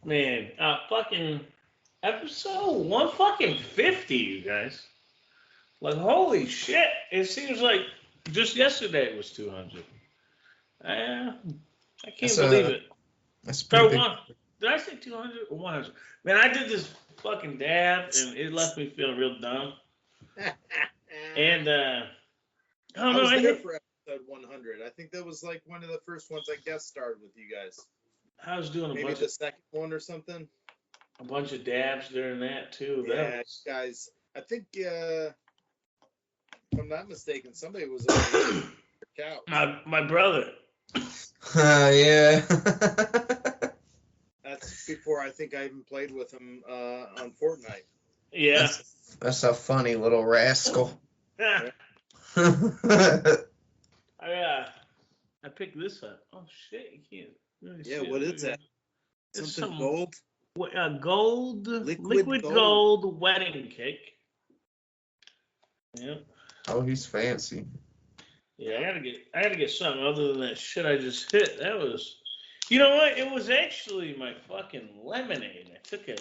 Man, fucking episode 150, you guys. Like, holy shit. It seems like just yesterday it was 200. I That's can't believe a it. that's a pretty Or big. one. Did I say 200 or 100? Man, I did this fucking dab and it left me feeling real dumb. And, I don't I know. was I there hit. for episode 100. I think that was like one of the first ones I guest starred with you guys. I was doing Maybe the second one or something. a bunch of dabs during that, too. That Yeah, was. guys. I think, if I'm not mistaken, somebody was on the couch. My brother. Yeah. That's before I think I even played with him on Fortnite. Yeah. That's a funny little rascal. I picked this up. Oh shit! You can't really see Yeah, it. what is that? It's Something some gold? gold, liquid gold wedding cake. Yep. Oh, he's fancy. Yeah, I gotta get something other than that shit I just hit. That was, you know what? It was actually my fucking lemonade. I took a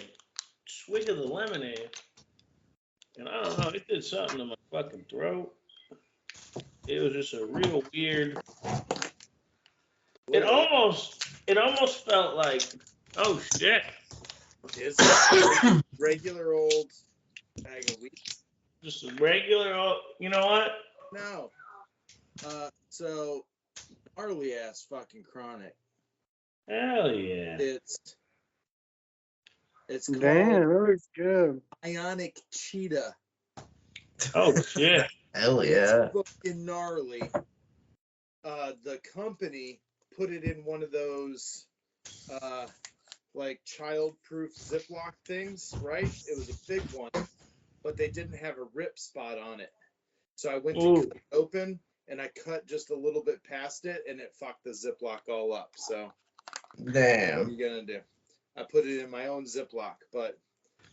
swig of the lemonade, and I don't know, it did something to my fucking throat. It was just a real weird. It almost felt like, oh shit. It's a regular old bag of wheat. Just a regular old, you know what? No. So gnarly ass fucking chronic. Hell yeah. It's called Damn, that looks good. Ionic Cheetah. Oh shit. Hell yeah. It's fucking gnarly. The company put it in one of those like child-proof Ziploc things, right? It was a big one, but they didn't have a rip spot on it. So I went to cut it open and I cut just a little bit past it and it fucked the Ziploc all up. So what are Damn. you gonna do? I put it in my own Ziploc, but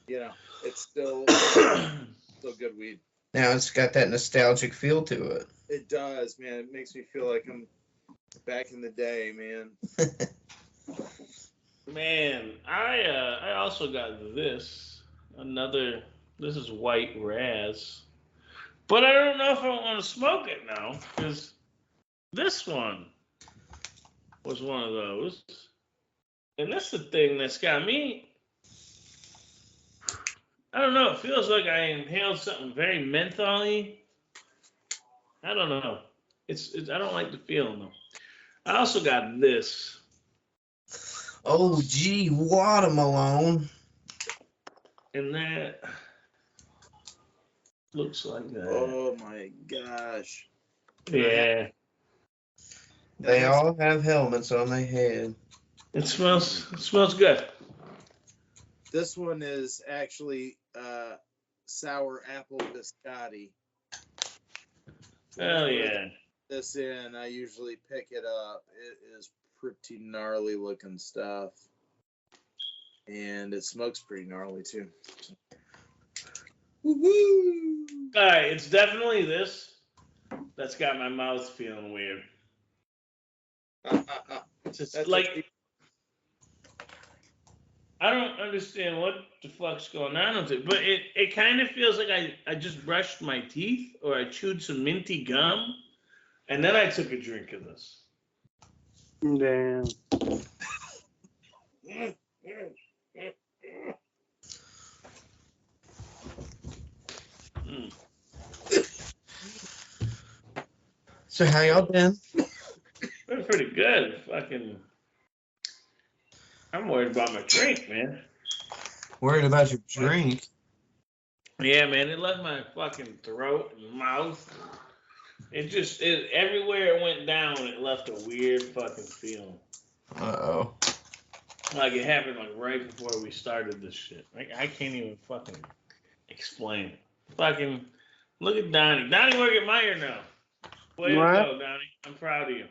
you know, it's still good weed. Now it's got that nostalgic feel to it. It does, man. It makes me feel like I'm back in the day, man. Man, I also got this. This is white Raz. But I don't know if I want to smoke it now, because this one was one of those. And that's the thing that's got me. I don't know. It feels like I inhaled something very mentholy. I don't know. It's I don't like the feeling though. I also got this. Oh, gee, watermelon. And that looks like that. Oh my gosh. Yeah. They all have helmets on their head. It smells good. This one is actually sour apple biscotti. Hell yeah. This in, I usually pick it up. It is pretty gnarly looking stuff. And it smokes pretty gnarly too. Woo-hoo! Alright, it's definitely this that's got my mouth feeling weird. It's just That's like I don't understand what the fuck's going on with it, but it kind of feels like I just brushed my teeth or I chewed some minty gum and then I took a drink of this. Damn. Mm. So how y'all been? Been pretty good. Fucking I'm worried about my drink, man. Worried about your drink? Yeah, man, it left my fucking throat and mouth. It everywhere it went down, it left a weird fucking feeling. Uh-oh. Like it happened like right before we started this shit. Like I can't even fucking explain it. Fucking look at Donnie. Donnie work at Meijer now. Way to What? go, Donnie. I'm proud of you.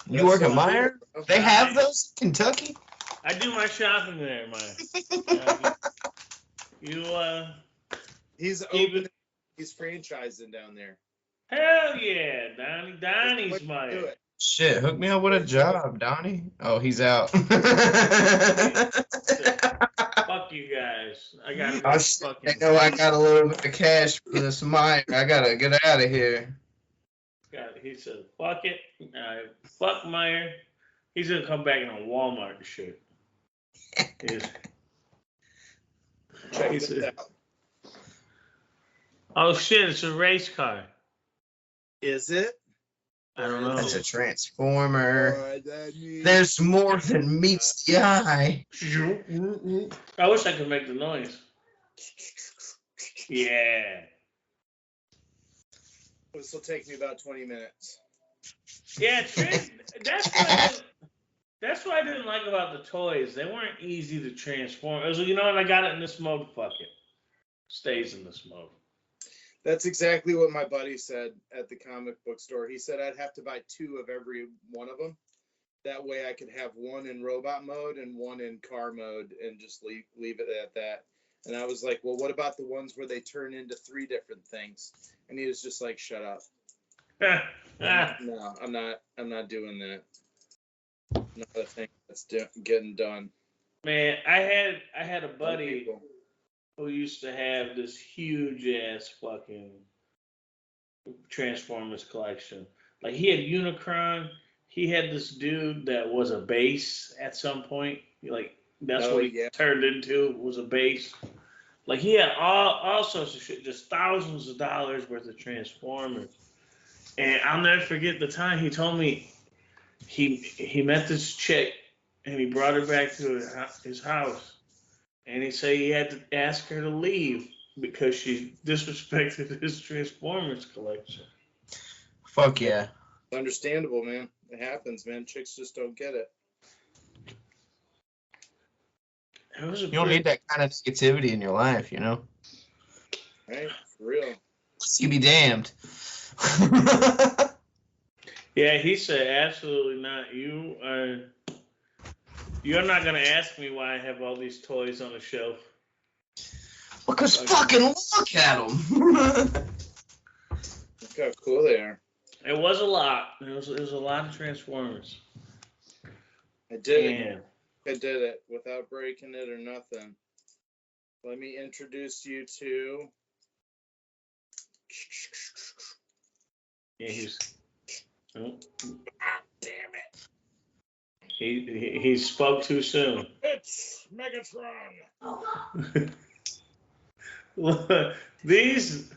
You work at Meijer? They have those in Kentucky? I do my shopping there, Meijer. He's Keep open. He's franchising down there. Hell yeah, Donnie. Donnie's Way to do Meijer. it. Shit, hook me up with a job, Donnie. Oh, he's out. Fuck you guys. I gotta go I fucking. know I got a little bit of cash for this Meijer. I gotta get out of here. God, he said, fuck it. Fuck Meijer. He's gonna come back in a Walmart and shit. Check He this said, out. oh shit, it's a race car. Is it? I don't know. That's a transformer. Alright, that means- There's more than meets the eye. I wish I could make the noise. Yeah. This will take me about 20 minutes. Yeah, that's what I didn't like about the toys. They weren't easy to transform. It was, and I got it in this mode. Fuck it. Stays in this mode. That's exactly what my buddy said at the comic book store. He said I'd have to buy 2 of every one of them. That way I could have one in robot mode and one in car mode and just leave it at that. And I was like, well, what about the ones where they turn into 3 different things? And he was just like, shut up. No, I'm not doing that. Not a thing that's getting done. Man, I had a buddy who used to have this huge ass fucking Transformers collection. Like he had Unicron. He had this dude that was a base at some point. Like that's what he turned into, was a base. Like he had all sorts of shit, just thousands of dollars worth of Transformers. And I'll never forget the time he told me he met this chick and he brought her back to his house. And he said he had to ask her to leave because she disrespected his Transformers collection. Fuck yeah. Understandable, man. It happens, man. Chicks just don't get it. You don't need that kind of negativity in your life, Right? For real. You be damned. Yeah, he said, absolutely not. You're not going to ask me why I have all these toys on the shelf. Because fucking look at them. Look how cool they are. It was a lot. It was a lot of Transformers. I did it. I did it without breaking it or nothing. Let me introduce you to. Yeah, he's. Oh. Damn it! He spoke too soon. It's Megatron. Look, these.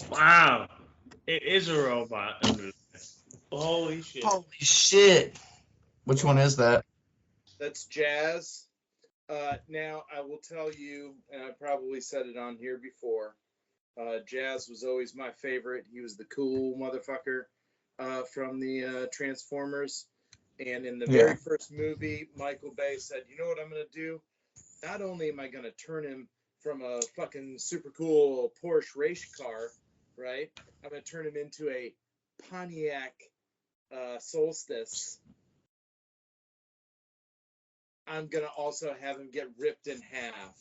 Wow, it is a robot. Holy shit! Holy shit! Which one is that? That's Jazz. Now I will tell you, and I probably said it on here before. Jazz was always my favorite. He was the cool motherfucker from the Transformers. And in the very first movie, Michael Bay said, you know what I'm going to do? Not only am I going to turn him from a fucking super cool Porsche race car, right? I'm going to turn him into a Pontiac Solstice. I'm going to also have him get ripped in half.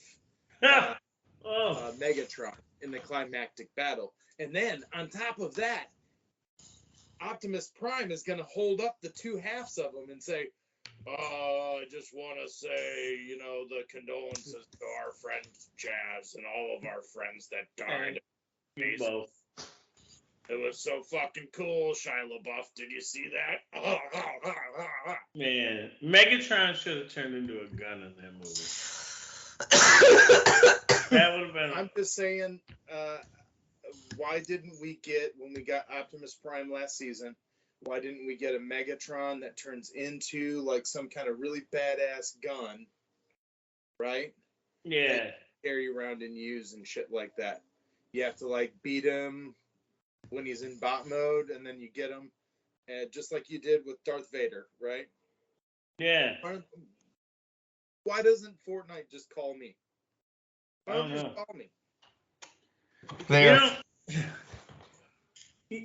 Megatron in the climactic battle. And then on top of that, Optimus Prime is going to hold up the 2 halves of him and say, I just want to say, the condolences to our friend Jazz and all of our friends that died. Both. It was so fucking cool, Shia LaBeouf. Did you see that? Man, Megatron should have turned into a gun in that movie. That would have been. I'm just saying, why didn't we get, when we got Optimus Prime last season, why didn't we get a Megatron that turns into like some kind of really badass gun, right? Yeah. Like, carry around and use and shit like that. You have to like beat him when he's in bot mode, and then you get him, just like you did with Darth Vader, right? Yeah. Why doesn't Fortnite just call me? Why don't I you don't just know. call me?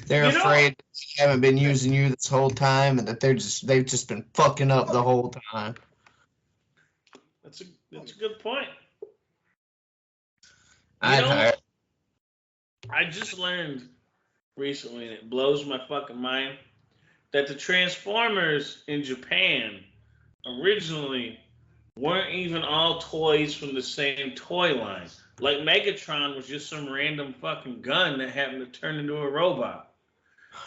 They're afraid they haven't been using you this whole time, and that they've just been fucking up the whole time. That's a good point. I just learned recently, and it blows my fucking mind that the Transformers in Japan originally weren't even all toys from the same toy line. Like Megatron was just some random fucking gun that happened to turn into a robot.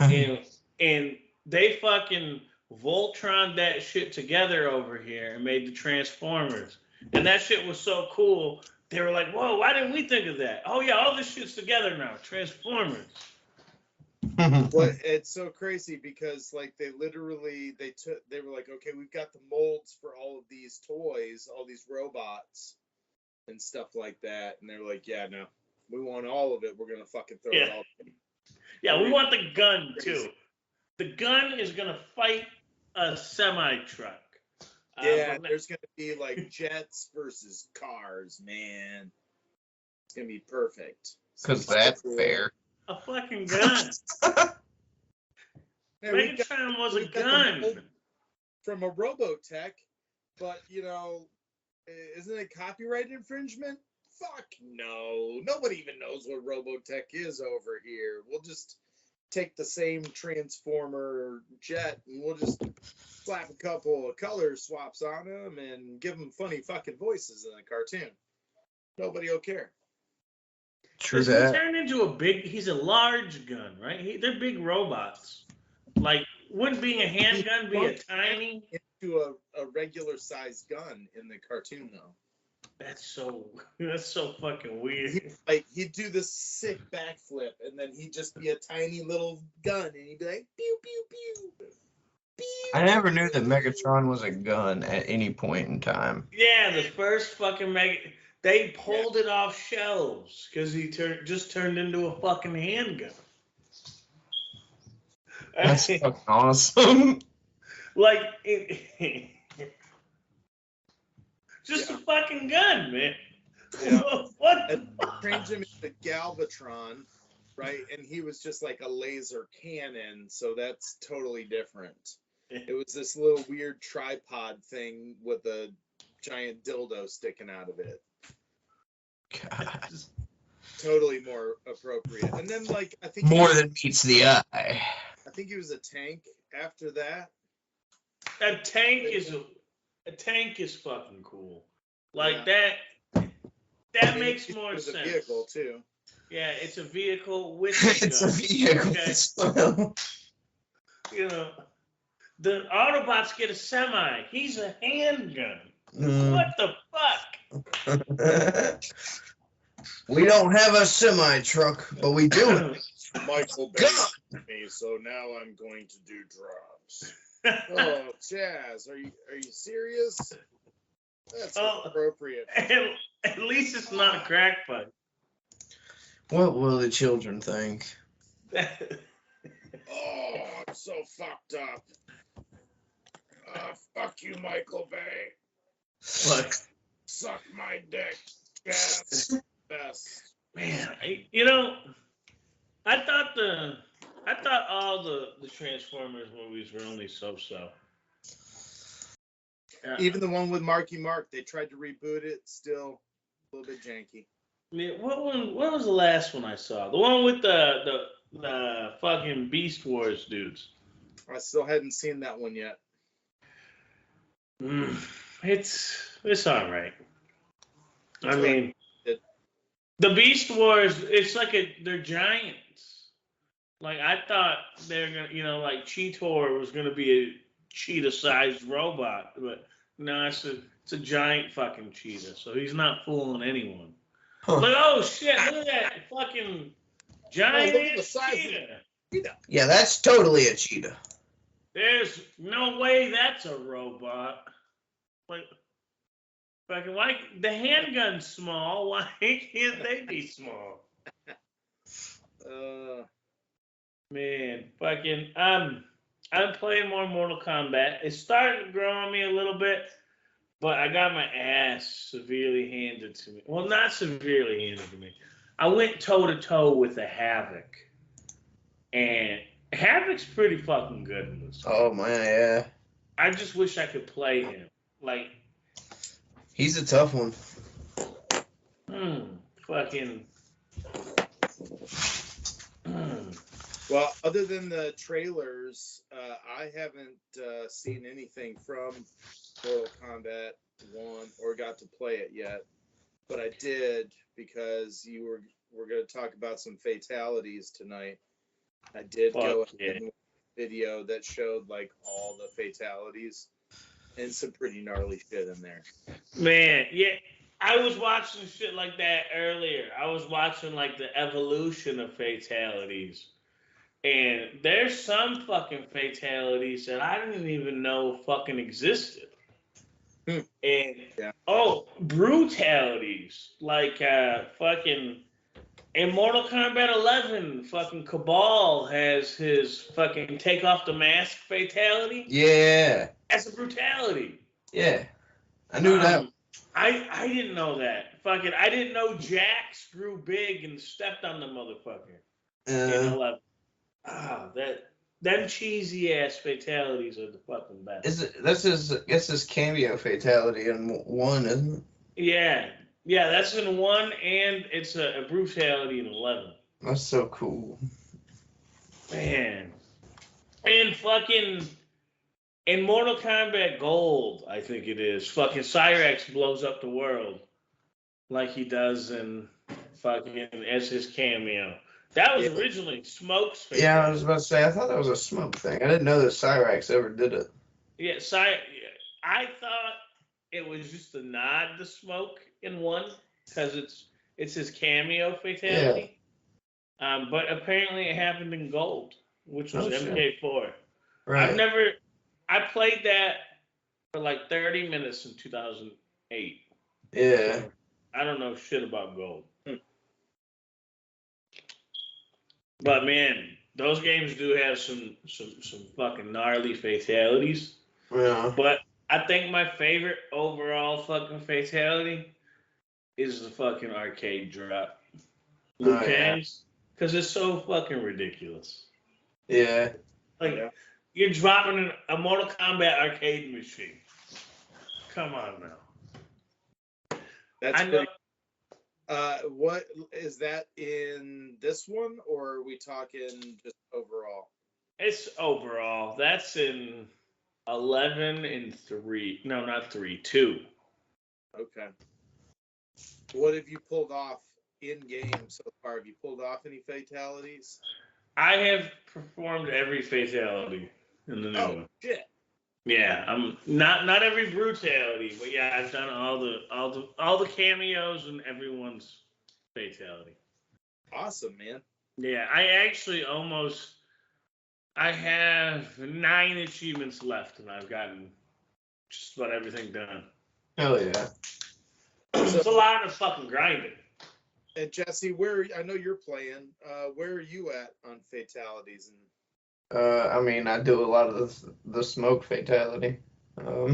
And and they fucking Voltron that shit together over here and made the Transformers. And that shit was so cool. They were like, "Whoa, why didn't we think of that? Oh yeah, all this shit's together now. Transformers." Well, it's so crazy because like they were like, okay, we've got the molds for all of these toys, all these robots and stuff like that, and they were like, yeah, no, we want all of it. We're gonna fucking throw it all. Yeah, we want the gun too. The gun is gonna fight a semi truck. Yeah, there's gonna be like jets versus cars, man. It's gonna be perfect. Because that's fair. A fucking gun. Hey, Megatron was a gun. From a Robotech, but isn't it copyright infringement? Fuck no. Nobody even knows what Robotech is over here. We'll just take the same Transformer jet and we'll just slap a couple of color swaps on them and give them funny fucking voices in the cartoon. Nobody will care. True He that. turned into he's a large gun, right? They're big robots. Like, wouldn't being a handgun be a tiny? Into a regular sized gun in the cartoon, though. That's so fucking weird. He'd do this sick backflip, and then he'd just be a tiny little gun, and he'd be like, pew, pew, pew. Pew, I never knew that Megatron was a gun at any point in time. Yeah, the first fucking they pulled it off shelves because he just turned into a fucking handgun. That's fucking awesome. Like, just a fucking gun, man. Yeah. What? And changed him into Galvatron, right? And he was just like a laser cannon, so that's totally different. It was this little weird tripod thing with a giant dildo sticking out of it. God. Totally more appropriate. And then, like, I think More than meets the eye. I think he was a tank after that. A tank is fucking cool. Like that makes more sense. It's a vehicle too. Yeah, it's a vehicle with a It's gun. a vehicle Okay? as well. The Autobots get a semi. He's a handgun. Mm. What the fuck? We don't have a semi truck, but we do have Michael Bay me, so now I'm going to do drugs. Oh, Chaz, are you serious? That's appropriate. At least it's not a crack pipe. What will the children think? Oh, I'm so fucked up. Fuck you, Michael Bay. What? Suck my dick. Yes. Best. Man, I thought all the Transformers movies were only so-so. Even the one with Marky Mark, they tried to reboot it, still a little bit janky. Yeah, what was the last one I saw? The one with the fucking Beast Wars dudes. I still hadn't seen that one yet. It's all right. I mean, the Beast Wars, it's like they're giants. Like, I thought they're gonna, like Cheetor was gonna be a cheetah-sized robot, but no, it's a giant fucking cheetah, so he's not fooling anyone. Huh. Like, oh shit, look at that fucking giant look at the size cheetah. Yeah, that's totally a cheetah. There's no way that's a robot. Like, fucking, why the handgun's small? Why can't they be small? Man, fucking, I'm playing more Mortal Kombat. It's starting to grow on me a little bit, but I got my ass severely handed to me. Well, not severely handed to me. I went toe-to-toe with a Havoc. And Havoc's pretty fucking good in this game. Oh, man, yeah. I just wish I could play him. Like, he's a tough one. fucking. Well, other than the trailers, I haven't seen anything from Mortal Kombat 1 or got to play it yet. But I did because we're going to talk about some fatalities tonight. I did go Fuck yeah. ahead and watch a video that showed like all the fatalities and some pretty gnarly shit in there. Man, yeah. I was watching shit like that earlier. I was watching like the evolution of fatalities. And there's some fucking fatalities that I didn't even know fucking existed. Hmm. And Yeah. brutalities. Like fucking in Mortal Kombat 11, fucking Cabal has his fucking take off the mask fatality. Yeah. That's a brutality. Yeah. I knew that. I didn't know that. Fucking, I didn't know Jax grew big and stepped on the motherfucker in 11. Them cheesy ass fatalities are the fucking best. That's his cameo fatality in 1, isn't it? Yeah, that's in 1, and it's a brutality in 11. That's so cool. Man, and fucking in Mortal Kombat Gold, I think it is. Fucking Cyrax blows up the world like he does in fucking as his cameo. That was originally Smoke's fatality. Yeah, I was about to say, I thought that was a Smoke thing. I didn't know that Cyrax ever did it. Yeah, I thought it was just a nod to Smoke in 1 because it's his cameo fatality. But apparently it happened in Gold, which was MK4. Right. I played that for like 30 minutes in 2008. Yeah. So I don't know shit about Gold. But man, those games do have some fucking gnarly fatalities. Yeah. But I think my favorite overall fucking fatality is the fucking arcade drop. Liu Kang's. Because it's so fucking ridiculous. Yeah. Like, you're dropping a Mortal Kombat arcade machine. Come on now. That's pretty. What is that in this one, or are we talking just overall? It's overall. That's in 11 and 3. No, not 3. 2. Okay. What have you pulled off in game so far? Have you pulled off any fatalities? I have performed every fatality in the new one. Shit. Yeah, I'm not every brutality, but yeah, I've done all the cameos and everyone's fatality. Awesome, man. Yeah, I have 9 achievements left, and I've gotten just about everything done. Hell yeah. It's a lot of fucking grinding. And Jesse, I know you're playing. Where are you at on fatalities? I mean, I do a lot of the Smoke fatality. Really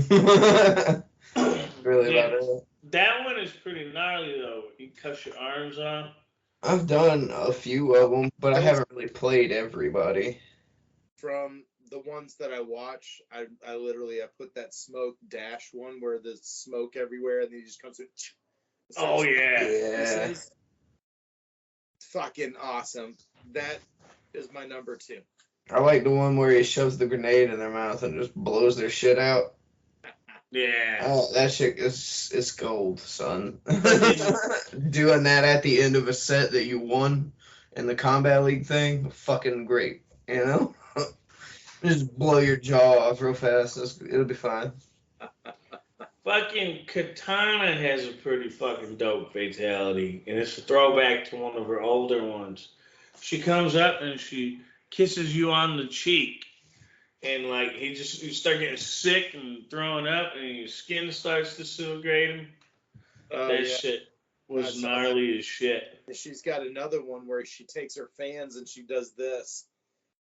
about it. That one is pretty gnarly though. You cut your arms off. I've done a few of them, but I haven't really played everybody. From the ones that I watch, I literally put that Smoke dash one where there's smoke everywhere and then he just comes in. Oh yeah. Yeah. Fucking awesome. That is my number 2. I like the one where he shoves the grenade in their mouth and just blows their shit out. Yeah. That shit is gold, son. Doing that at the end of a set that you won in the Combat League thing, fucking great. You know? Just blow your jaw off real fast. It'll be fine. Fucking Katana has a pretty fucking dope fatality, and it's a throwback to one of her older ones. She comes up and she kisses you on the cheek, and like you start getting sick and throwing up, and your skin starts disintegrating. That shit was gnarly as shit. And she's got another one where she takes her fans and she does this,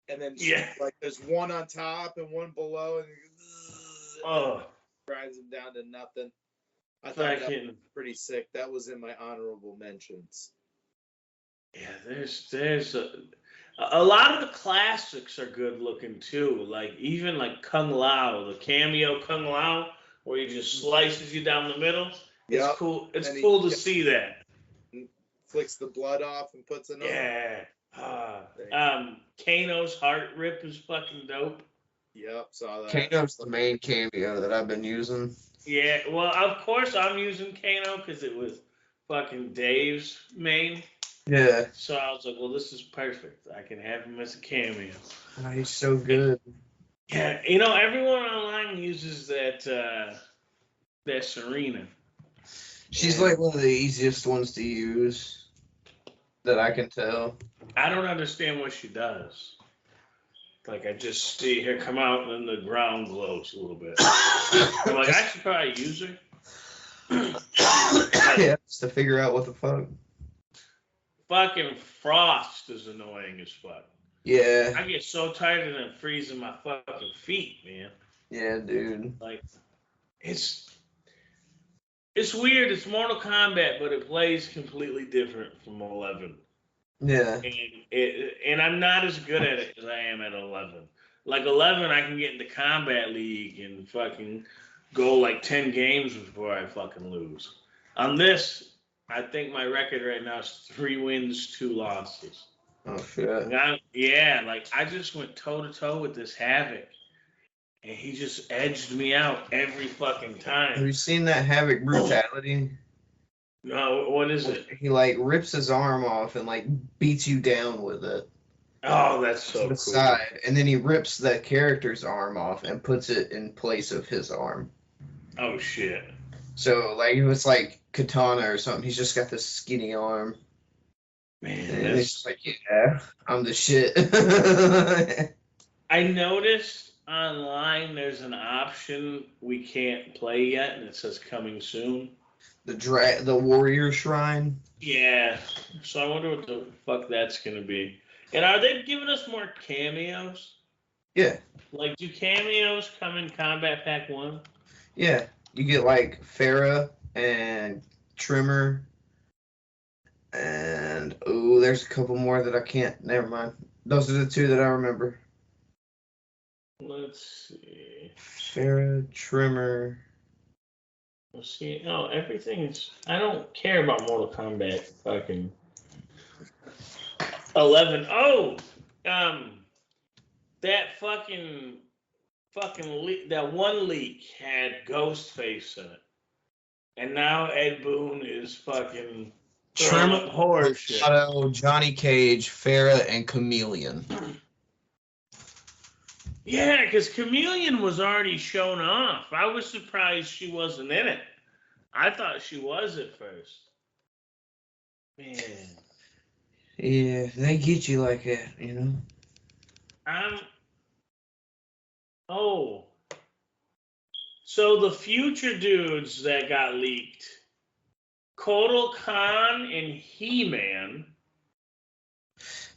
and then like there's one on top and one below, and grinds them down to nothing. I thought that was pretty sick. That was in my honorable mentions. Yeah, there's a lot of the classics are good looking too. Like even like Kung Lao, the cameo Kung Lao, where he just slices you down the middle. It's cool. It's cool to see that. Flicks the blood off and puts it on. Yeah. Kano's heart rip is fucking dope. Yep, saw that. Kano's the main cameo that I've been using. Yeah, well, of course I'm using Kano because it was fucking Dave's main. Yeah. So I was like, well, this is perfect. I can have him as a cameo. Oh, he's so good. Yeah, you know, everyone online uses that Serena. She's Yeah. like one of the easiest ones to use that I can tell. I don't understand what she does. Like, I just see her come out and then the ground glows a little bit. I'm like, I should probably use her. Yeah, just to figure out what the fuck. Fucking Frost is annoying as fuck. Yeah. I get so tired of them freezing my fucking feet, man. Yeah, dude. Like, it's weird. It's Mortal Kombat, but it plays completely different from 11. Yeah. And I'm not as good at it as I am at 11. Like 11, I can get into Combat League and fucking go like 10 games before I fucking lose. On this, I think my record right now is 3 wins, 2 losses. Oh shit. Yeah, like I just went toe to toe with this Havoc, and he just edged me out every fucking Have time. you seen that Havoc brutality? No, what is it? He like rips his arm off and like beats you down with it Oh, that's to so the cool. side, and then he rips that character's arm off and puts it in place of his arm. Oh shit. So like it was like Katana or something. He's just got this skinny arm. Man, And that's... it's just like, yeah, I'm the shit. I noticed online there's an option we can't play yet, and it says coming soon. The warrior shrine. Yeah, so I wonder what the fuck that's gonna be. And are they giving us more cameos? Yeah. Like, do cameos come in Combat Pack 1? Yeah. You get like Farah and Trimmer. And there's a couple more that I can't. Never mind. Those are the 2 that I remember. Let's see. Farah, Trimmer. Let's see. Oh, everything is... I don't care about Mortal Kombat fucking 11. Oh! That fucking leak, that one leak had Ghostface in it. And now Ed Boon is fucking throwing up horror shit. Otto, Johnny Cage, Farah, and Chameleon. Yeah, because Chameleon was already shown off. I was surprised she wasn't in it. I thought she was at first. Man. Yeah, they get you like that, you know? Oh. So the future dudes that got leaked, Kotal Khan and He-Man.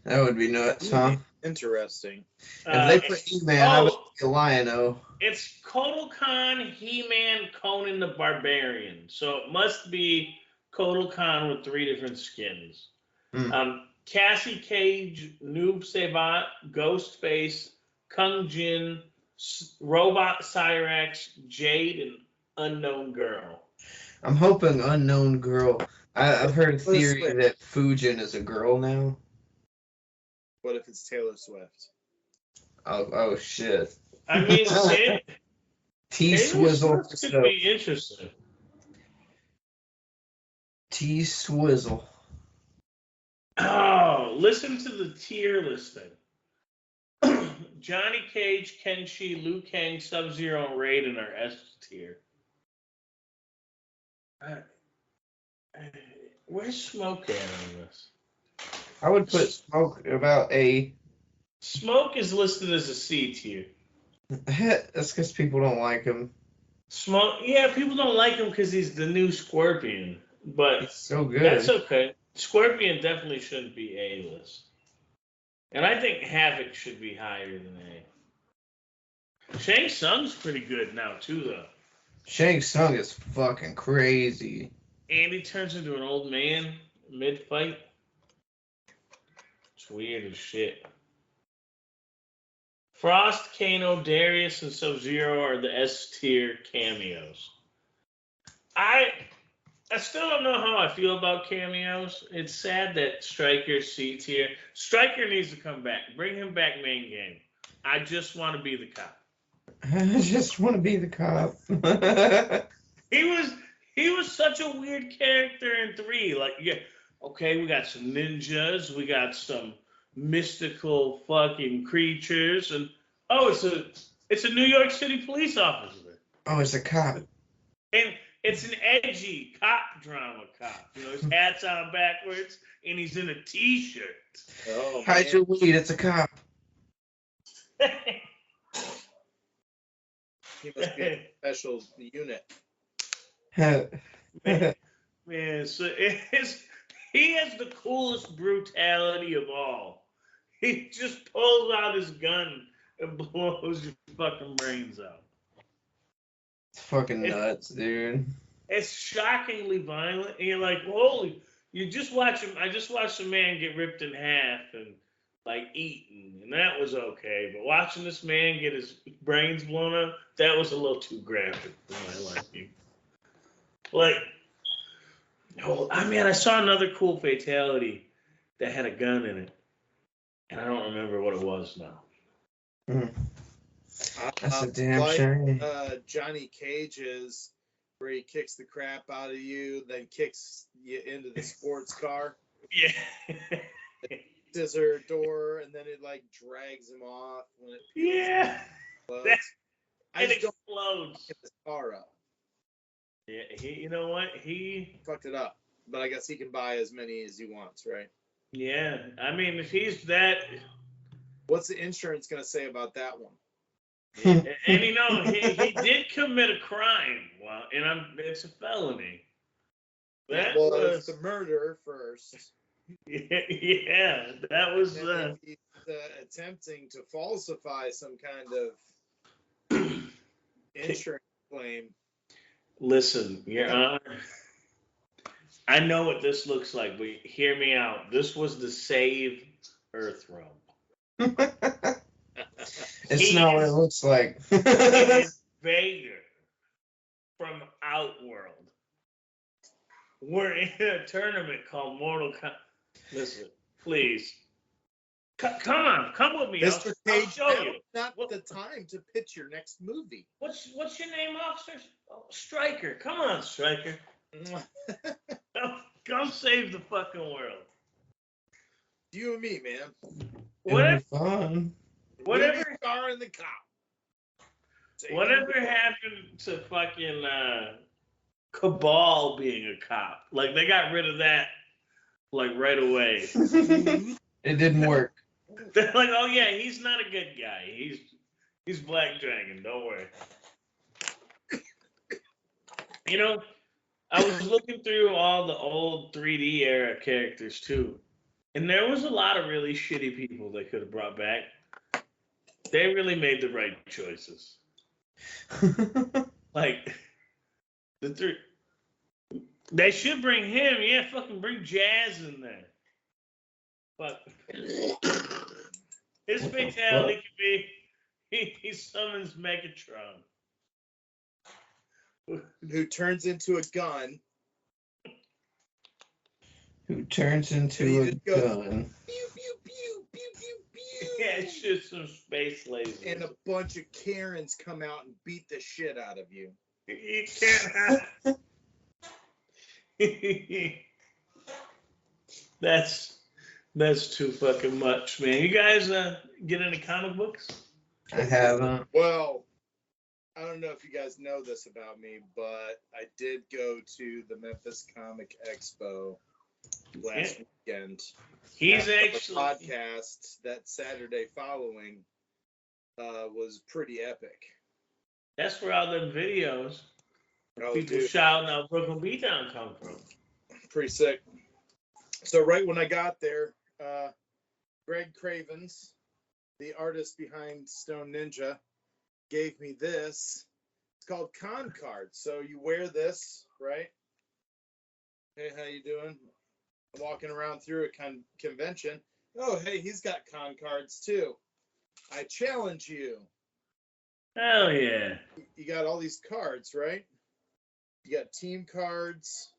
That would be nuts, huh? Interesting. If they put He-Man, I would be a lion-o. It's Kotal Khan, He-Man, Conan the Barbarian. So it must be Kotal Khan with 3 different skins. Cassie Cage, Noob Sabat, Ghostface, Kung Jin, Robot Cyrax, Jade, and Unknown Girl. I'm hoping Unknown Girl. I've heard a theory that Fujin is a girl now. What if it's Taylor Swift? Oh shit. I mean, T-Swizzle. could be interesting. T-Swizzle. Oh, listen to the tier listing. Johnny Cage, Kenshi, Liu Kang, Sub-Zero, and Raiden are S tier. Where's Smoke at on this? I would put Smoke about A. Smoke is listed as a C tier. That's because people don't like him. Smoke, yeah, people don't like him because he's the new Scorpion, but He's so good. that's okay. Scorpion definitely shouldn't be A-list. And I think Havoc should be higher than A. Shang Tsung's pretty good now, too, though. Shang Tsung is fucking crazy. And he turns into an old man mid-fight. It's weird as shit. Frost, Kano, Darius, and Sub-Zero are the S-tier cameos. I still don't know how I feel about cameos. It's sad that Stryker's seat's here. Stryker needs to come back. Bring him back main game. I just want to be the cop. I just want to be the cop. He was such a weird character in 3. Like, yeah, okay, we got some ninjas, we got some mystical fucking creatures, and it's a New York City police officer. Oh, it's a cop. And it's an edgy cop drama cop. You know, his hat's on backwards and he's in a t-shirt. Oh, Hide man. your weed, it's a cop. He must be a special unit. Man, so he has the coolest brutality of all. He just pulls out his gun and blows your fucking brains out. It's fucking nuts, dude. It's shockingly violent, and you're like, holy! You just watch him. I just watched a man get ripped in half and like eaten, and that was okay. But watching this man get his brains blown up, that was a little too graphic for my liking. Like, oh, I mean, I saw another cool fatality that had a gun in it, and I don't remember what it was now. That's a damn shame. Johnny Cage's, where he kicks the crap out of you, then kicks you into the sports car. Yeah. Scissor door, and then it like drags him off when it Yeah. explodes. I It just don't explodes. get this car up. Yeah, you know what? He Fucked it up. But I guess he can buy as many as he wants, right? yeah. I mean, if he's that, What's the insurance going to say about that one? and you know, he did commit a crime. Well, and it's a felony. That Well, was it's the murder first. yeah. That was And if he's attempting to falsify some kind of insurance claim. Listen, Your Honor. I know what this looks like, but hear me out. This was the Save Earth Realm. It's not what it looks like. It is Vader from Outworld. We're in a tournament called Mortal Kombat. Listen, please. Come on, come with me. Mr. I'll Cage, show you. not the time to pitch your next movie. What's your name, officer? Oh, Stryker. Come on, Stryker. Come save the fucking world. You and me, man. Whatever, Fun. whatever, Star and the cop. whatever happened to fucking Cabal being a cop? Like, they got rid of that, like, right away. It didn't work. They're like, oh yeah, he's not a good guy. He's Black Dragon. Don't worry. You know, I was looking through all the old 3D era characters too, and there was a lot of really shitty people they could have brought back. They really made the right choices. Like the three, they should bring him. Yeah, fucking bring Jazz in there. But his fatality could be he summons Megatron. Who turns into a gun. Who turns into He a just goes, gun. Pew, pew, pew, pew, pew, pew. Yeah, it's just some space lasers. And a bunch of Karens come out and beat the shit out of you. You can't have... That's too fucking much, man. You guys get into comic books? I haven't. Well, I don't know if you guys know this about me, but I did go to the Memphis Comic Expo last weekend. He's The actually podcast that Saturday following was pretty epic. that's where all them videos Oh, people dude, shouting out Brooklyn Beatdown come from. pretty sick. So right when I got there, Greg Cravens, the artist behind Stone Ninja, gave me this. It's called Con Card. So you wear this, right? Hey, how you doing? Walking around through a convention. Oh, hey, he's got con cards too. I challenge you. Hell yeah. You got all these cards, right? You got team cards.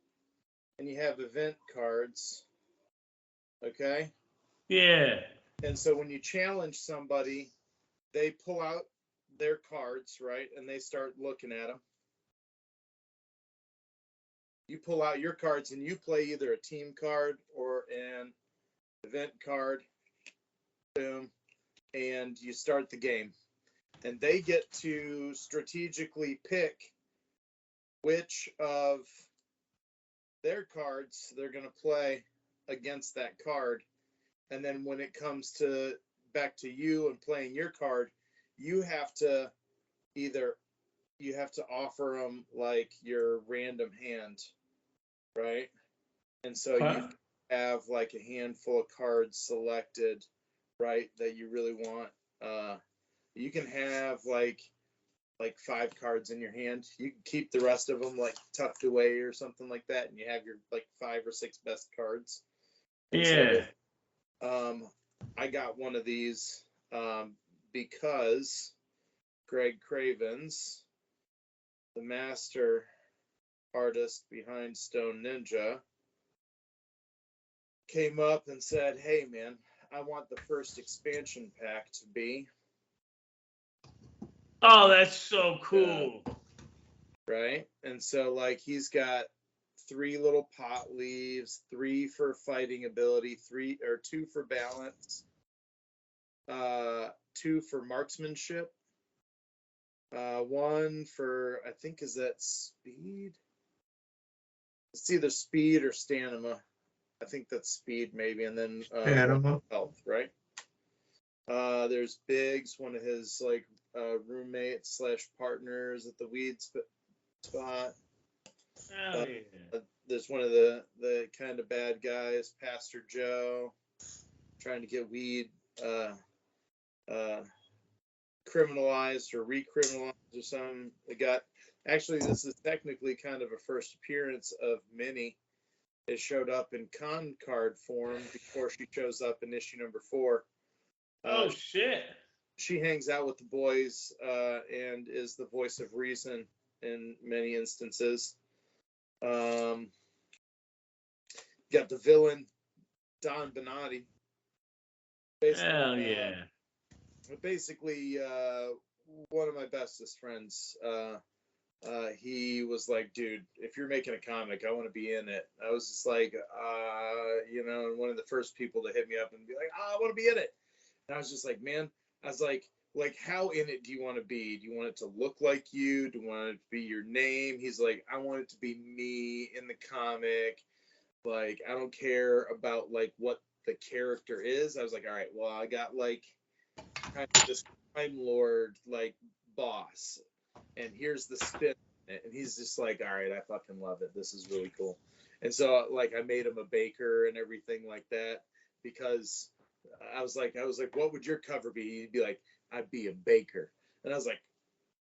and you have event cards. Okay? Yeah. And so when you challenge somebody, they pull out their cards, right? And they start looking at them. You pull out your cards and you play either a team card or an event card. Boom. And you start the game. And they get to strategically pick which of their cards they're going to play against that card. And then when it comes to back to you and playing your card, you have to offer them like your random hand, right? And so you have like a handful of cards selected, right, that you really want. You can have like 5 cards in your hand. You can keep the rest of them like tucked away or something like that, and you have your like 5 or 6 best cards. And Yeah. So, I got one of these because Greg Cravens, the master artist behind Stone Ninja, came up and said, "Hey man, I want the first expansion pack to be." Oh, that's so cool. Right? And so like he's got 3 little pot leaves, 3 for fighting ability, 2 for balance, 2 for marksmanship, 1 for, I think, is that speed? It's either speed or stamina. I think that's speed maybe, and then health, right? There's Biggs, one of his like roommates / partners at the weed spot. Hell yeah. There's one of the kind of bad guys, Pastor Joe, trying to get weed criminalized or recriminalized or something. Actually, this is technically kind of a first appearance of Minnie. It showed up in con card form before she shows up in issue number 4. Oh shit. She hangs out with the boys and is the voice of reason in many instances. Got the villain, Don Bonatti. Hell yeah. Basically, one of my bestest friends. He was like, "Dude, if you're making a comic, I want to be in it." I was just like, and one of the first people to hit me up and be like, "I want to be in it." And I was just like, man, I was like, how in it do you want to be? Do you want it to look like you? Do you want it to be your name? He's like, I want it to be me in the comic. Like, I don't care about like what the character is. I was like, all right, well, I got like kind of this Time Lord like boss, and here's the spin. And he's just like, all right, I fucking love it. This is really cool. And so like I made him a baker and everything like that because I was like, what would your cover be? He'd be like, I'd be a baker. And I was like,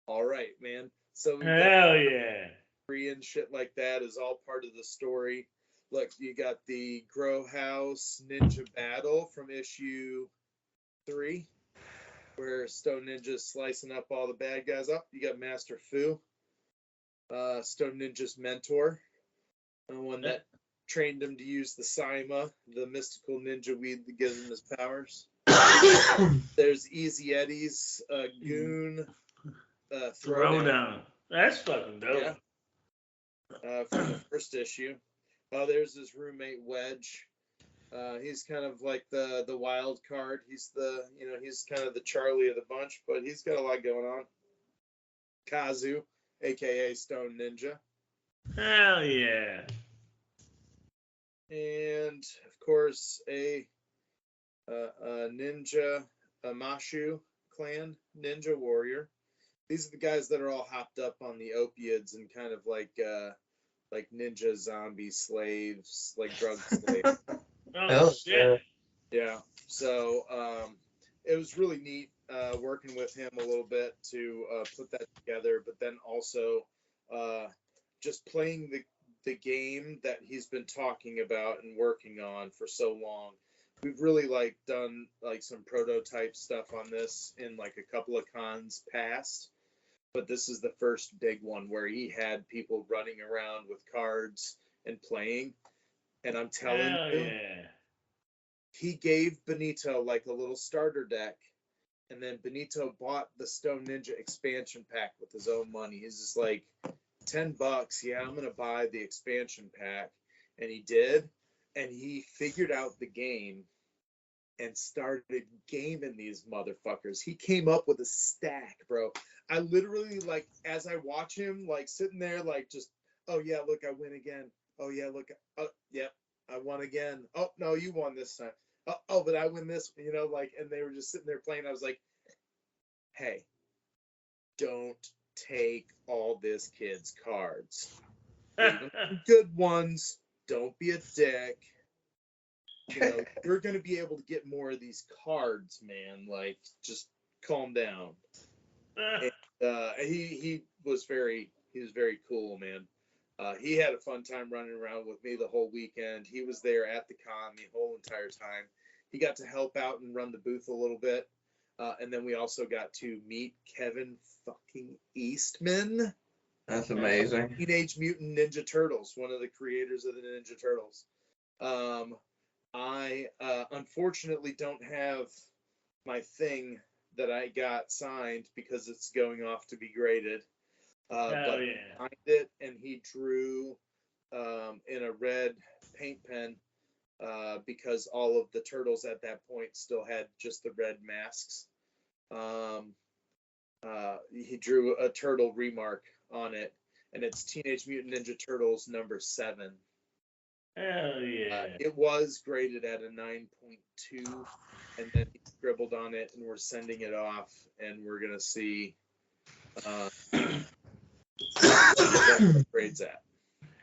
all right, man. So hell yeah. And shit like that is all part of the story. Look, you got the Grow House Ninja Battle from issue 3, where Stone Ninja's slicing up all the bad guys up. You got Master Fu, Stone Ninja's mentor, the one that trained him to use the Saima, the mystical ninja weed that gives him his powers. There's Easy Eddie's goon throwdown. That's fucking dope. Yeah. From the first issue. There's his roommate Wedge. He's kind of like the wild card. He's he's kind of the Charlie of the bunch, but he's got a lot going on. Kazu, aka Stone Ninja. Hell yeah. And of course a ninja, a Mashu clan ninja warrior. These are the guys that are all hopped up on the opiates and kind of like ninja zombie slaves, like drug slaves. Oh shit. Yeah. So it was really neat working with him a little bit to put that together, but then also just playing the game that he's been talking about and working on for so long. We've really like done like some prototype stuff on this in like a couple of cons past, but this is the first big one where he had people running around with cards and playing. And I'm telling Hell you, yeah. he gave Benito like a little starter deck, and then Benito bought the Stone Ninja expansion pack with his own money. He's just like, $10. Yeah, I'm gonna buy the expansion pack, and he did, and he figured out the game and started gaming these motherfuckers. He came up with a stack, bro. I literally, like, as I watch him, like, sitting there, like, just, oh yeah, look, I win again. Oh yeah, look, oh yep, I won again. Oh no, you won this time. Oh, but I win this, like, and they were just sitting there playing. I was like, hey, don't take all this kid's cards. Leave them some good ones. Don't be a dick. You're going to be able to get more of these cards, man. Like, just calm down. And, he was very cool, man. He had a fun time running around with me the whole weekend. He was there at the con the whole entire time. He got to help out and run the booth a little bit. And then we also got to meet Kevin fucking Eastman. That's amazing. Teenage Mutant Ninja Turtles, one of the creators of the Ninja Turtles. I unfortunately don't have my thing that I got signed because it's going off to be graded. But yeah. I signed it, and he drew in a red paint pen because all of the turtles at that point still had just the red masks. He drew a turtle remark on it, and it's Teenage Mutant Ninja Turtles number 7. Hell yeah. It was graded at a 9.2, and then he scribbled on it, and we're sending it off, and we're gonna see what grades at.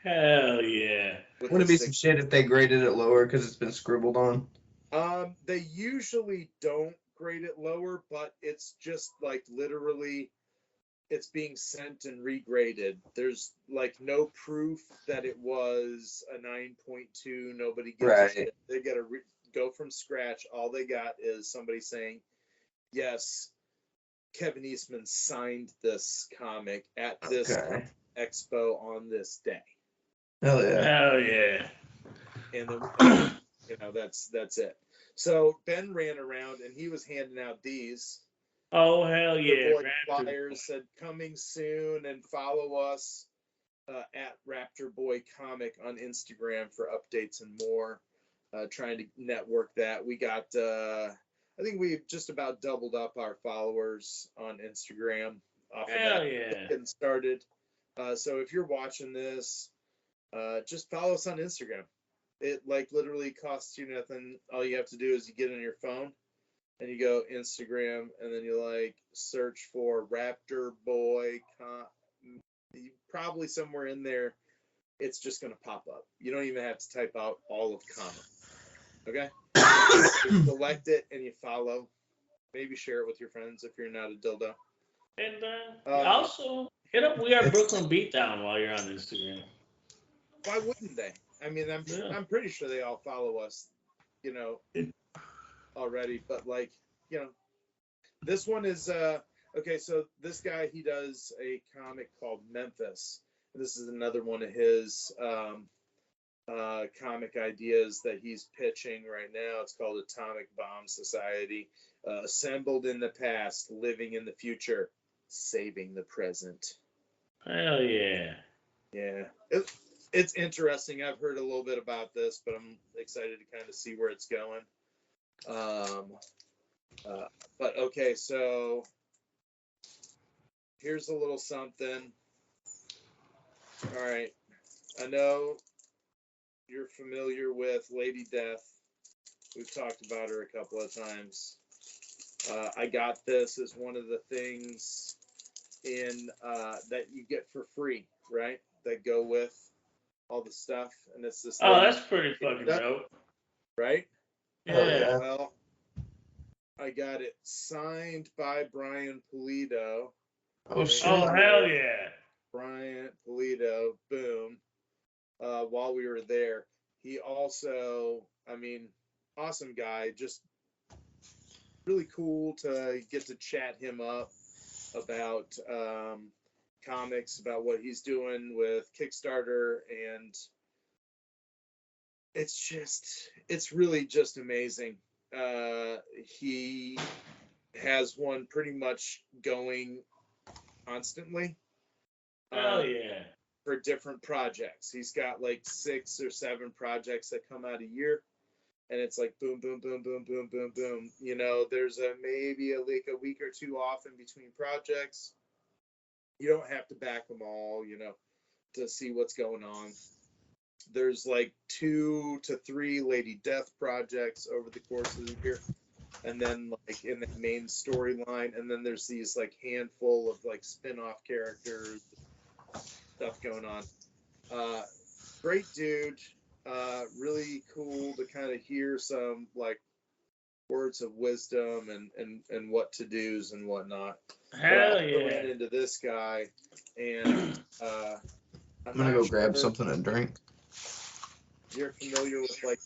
Hell yeah. Wouldn't it be some shit if they graded it lower because it's been scribbled on? They usually don't grade it lower, but it's just like literally it's being sent and regraded. There's like no proof that it was a 9.2. Nobody gives a shit. They gotta go from scratch. All they got is somebody saying, yes, Kevin Eastman signed this comic at this expo on this day. Hell yeah. Hell yeah. And then that's it. So Ben ran around and he was handing out these. Oh hell yeah! The boy flyers said coming soon, and follow us at Raptor Boy Comic on Instagram for updates and more. Trying to network that. We got I think we've just about doubled up our followers on Instagram off of that. Yeah. Getting started. So if you're watching this, just follow us on Instagram. It like literally costs you nothing. All you have to do is you get on your phone and you go Instagram, and then you like search for Raptor Boy. Probably somewhere in there, it's just gonna pop up. You don't even have to type out all of comic. Okay. You select it and you follow. Maybe share it with your friends if you're not a dildo. And also hit up We Are Brooklyn Beatdown while you're on Instagram. Why wouldn't they? I mean, I'm pretty sure they all follow us, already. But like, this one is okay. So this guy, he does a comic called Memphis. This is another one of his comic ideas that he's pitching right now. It's called Atomic Bomb Society. Assembled in the past, living in the future, saving the present. Hell yeah. Yeah. It's interesting. I've heard a little bit about this, but I'm excited to kind of see where it's going. But okay, so here's a little something. All right. I know you're familiar with Lady Death. We've talked about her a couple of times. I got this as one of the things in that you get for free, right? That go with all the stuff, and it's this. Oh, that's pretty fucking dope, right? Yeah. Well, I got it signed by Brian Pulido. Oh shit! Oh hell yeah! Brian Pulido, boom. While we were there, he also, awesome guy. Just really cool to get to chat him up about comics, about what he's doing with Kickstarter, and it's really just amazing. He has one pretty much going constantly. Hell yeah. For different projects. He's got like 6 or 7 projects that come out a year. And it's like boom, boom, boom, boom, boom, boom, boom. You know, there's maybe a week or 2 off in between projects. You don't have to back them all, you know, to see what's going on. There's like 2 to 3 Lady Death projects over the course of the year. And then like in the main storyline, and then there's these like handful of like spin-off characters, stuff going on. Great dude. Really cool to kind of hear some like words of wisdom and what to do's and whatnot. Hell I yeah. ran into this guy, and I'm gonna go grab something to drink. You're familiar with like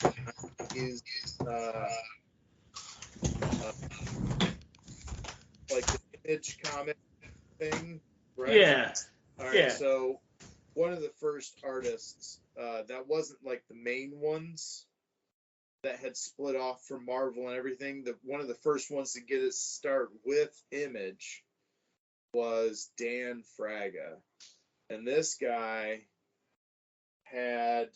his like the image comic thing, right? Yeah. All right. Yeah. So one of the first artists that wasn't like the main ones that had split off from Marvel and everything. One of the first ones to get his start with Image was Dan Fraga, and this guy had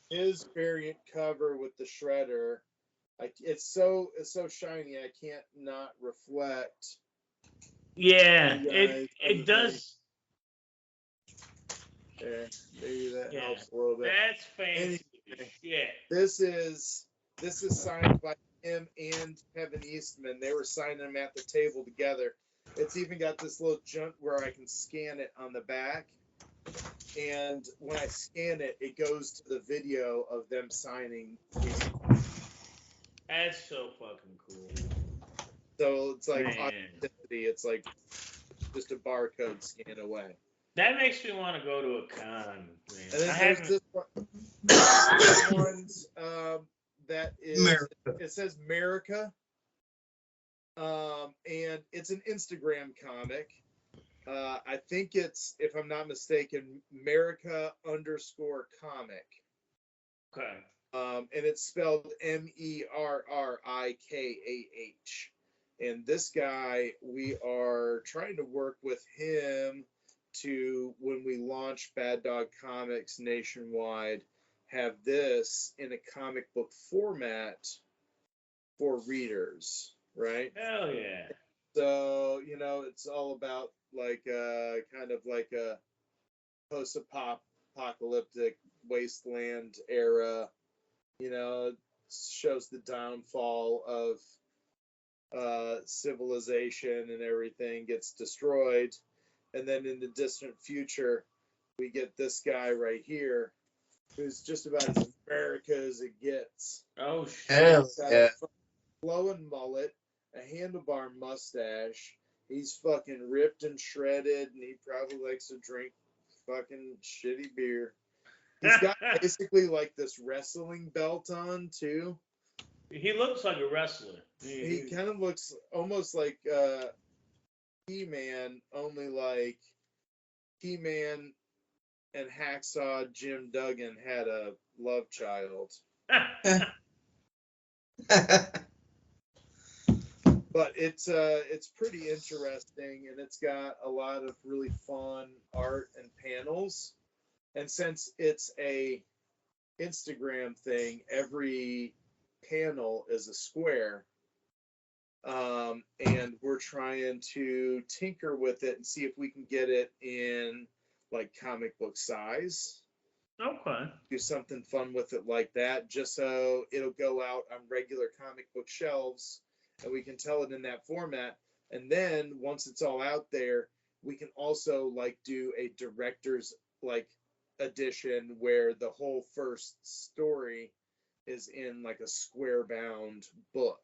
his variant cover with the Shredder. It's so shiny I can't not reflect. Yeah, it does. There, maybe that helps a little bit. That's fancy. Anyway, this is signed by him and Kevin Eastman. They were signing them at the table together. It's even got this little junk where I can scan it on the back, and when I scan it, it goes to the video of them signing. That's so fucking cool. So it's like authenticity. It's like just a barcode scan away. That makes me want to go to a con, man. And then there's this one that is America. It says America, and it's an Instagram comic. I think it's, if I'm not mistaken, America_comic. Okay. And it's spelled MERRIKAH. And this guy, we are trying to work with him to, when we launch Bad Dog Comics nationwide, have this in a comic book format for readers, right? Hell yeah. So, you know, it's all about like kind of like a post-apocalyptic wasteland era, you know, it shows the downfall of civilization and everything gets destroyed. And then in the distant future, we get this guy right here, who's just about as America as it gets. Oh shit. Hell yeah. A flowing mullet, a handlebar mustache. He's fucking ripped and shredded, and he probably likes to drink fucking shitty beer. He's got basically like this wrestling belt on too. He looks like a wrestler. He kind of looks almost like He-Man, only like He-Man and Hacksaw Jim Duggan had a love child. But it's pretty interesting, and it's got a lot of really fun art and panels. And since it's a Instagram thing, every panel is a square. And we're trying to tinker with it and see if we can get it in like comic book size. Okay. Do something fun with it like that, just so it'll go out on regular comic book shelves and we can tell it in that format. And then once it's all out there, we can also like do a director's like edition where the whole first story is in like a square bound book.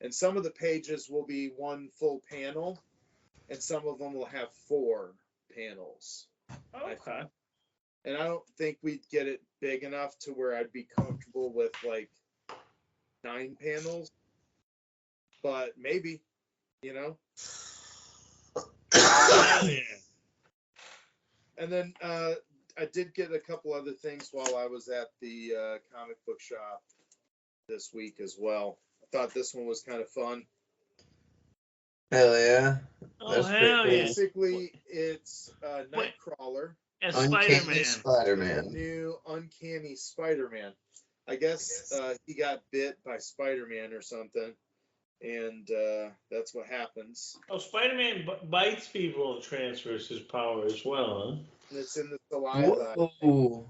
And some of the pages will be one full panel, and some of them will have 4 panels. Okay. And I don't think we'd get it big enough to where I'd be comfortable with like 9 panels, but maybe, you know. And then I did get a couple other things while I was at the comic book shop this week as well. I thought this one was kind of fun. Hell yeah. Oh, That's pretty hell cool. yeah. Basically, it's Wait. Nightcrawler, As Uncanny Spider-Man. Spider-Man. new Uncanny Spider-Man. I guess he got bit by Spider-Man or something, and that's what happens. Oh, Spider-Man bites people and transfers his power as well, huh? And it's in the saliva. Whoa.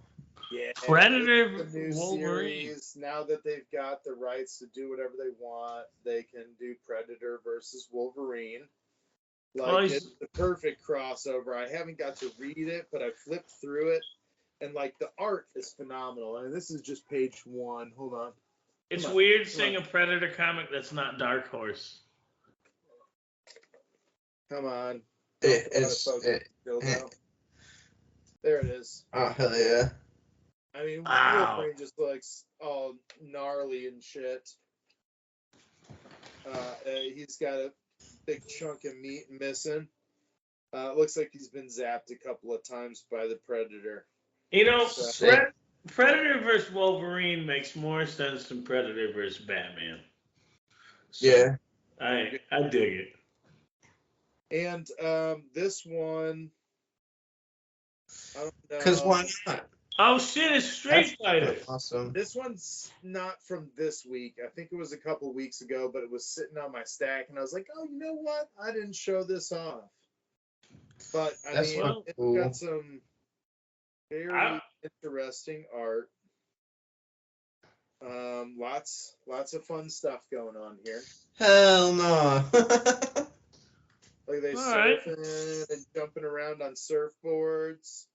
Yeah, Predator it's a new Wolverine. series. Now that they've got the rights to do whatever they want, they can do Predator versus Wolverine. Oh, Like, it's the perfect crossover. I haven't got to read it, but I flipped through it, and like the art is phenomenal. And this is just page 1. Hold on. It's Come on, weird come seeing on. a Predator comic that's not Dark Horse. Come on. It's There it is. oh hell yeah. I mean, Wow. Wolverine just looks all gnarly and shit. He's got a big chunk of meat missing. Looks like he's been zapped a couple of times by the Predator. You know, Sick. Predator versus Wolverine makes more sense than Predator versus Batman. So, Yeah. I dig it. And this one, I don't know. Because why not? Oh shit, it's Street Fighter. Awesome. This one's not from this week. I think it was a couple weeks ago, but it was sitting on my stack, and I was like, oh, you know what? I didn't show this off. But I That's mean, fucking it's cool. got some very interesting art. Lots of fun stuff going on here. Hell no. Like they All right. surfing and jumping around on surfboards.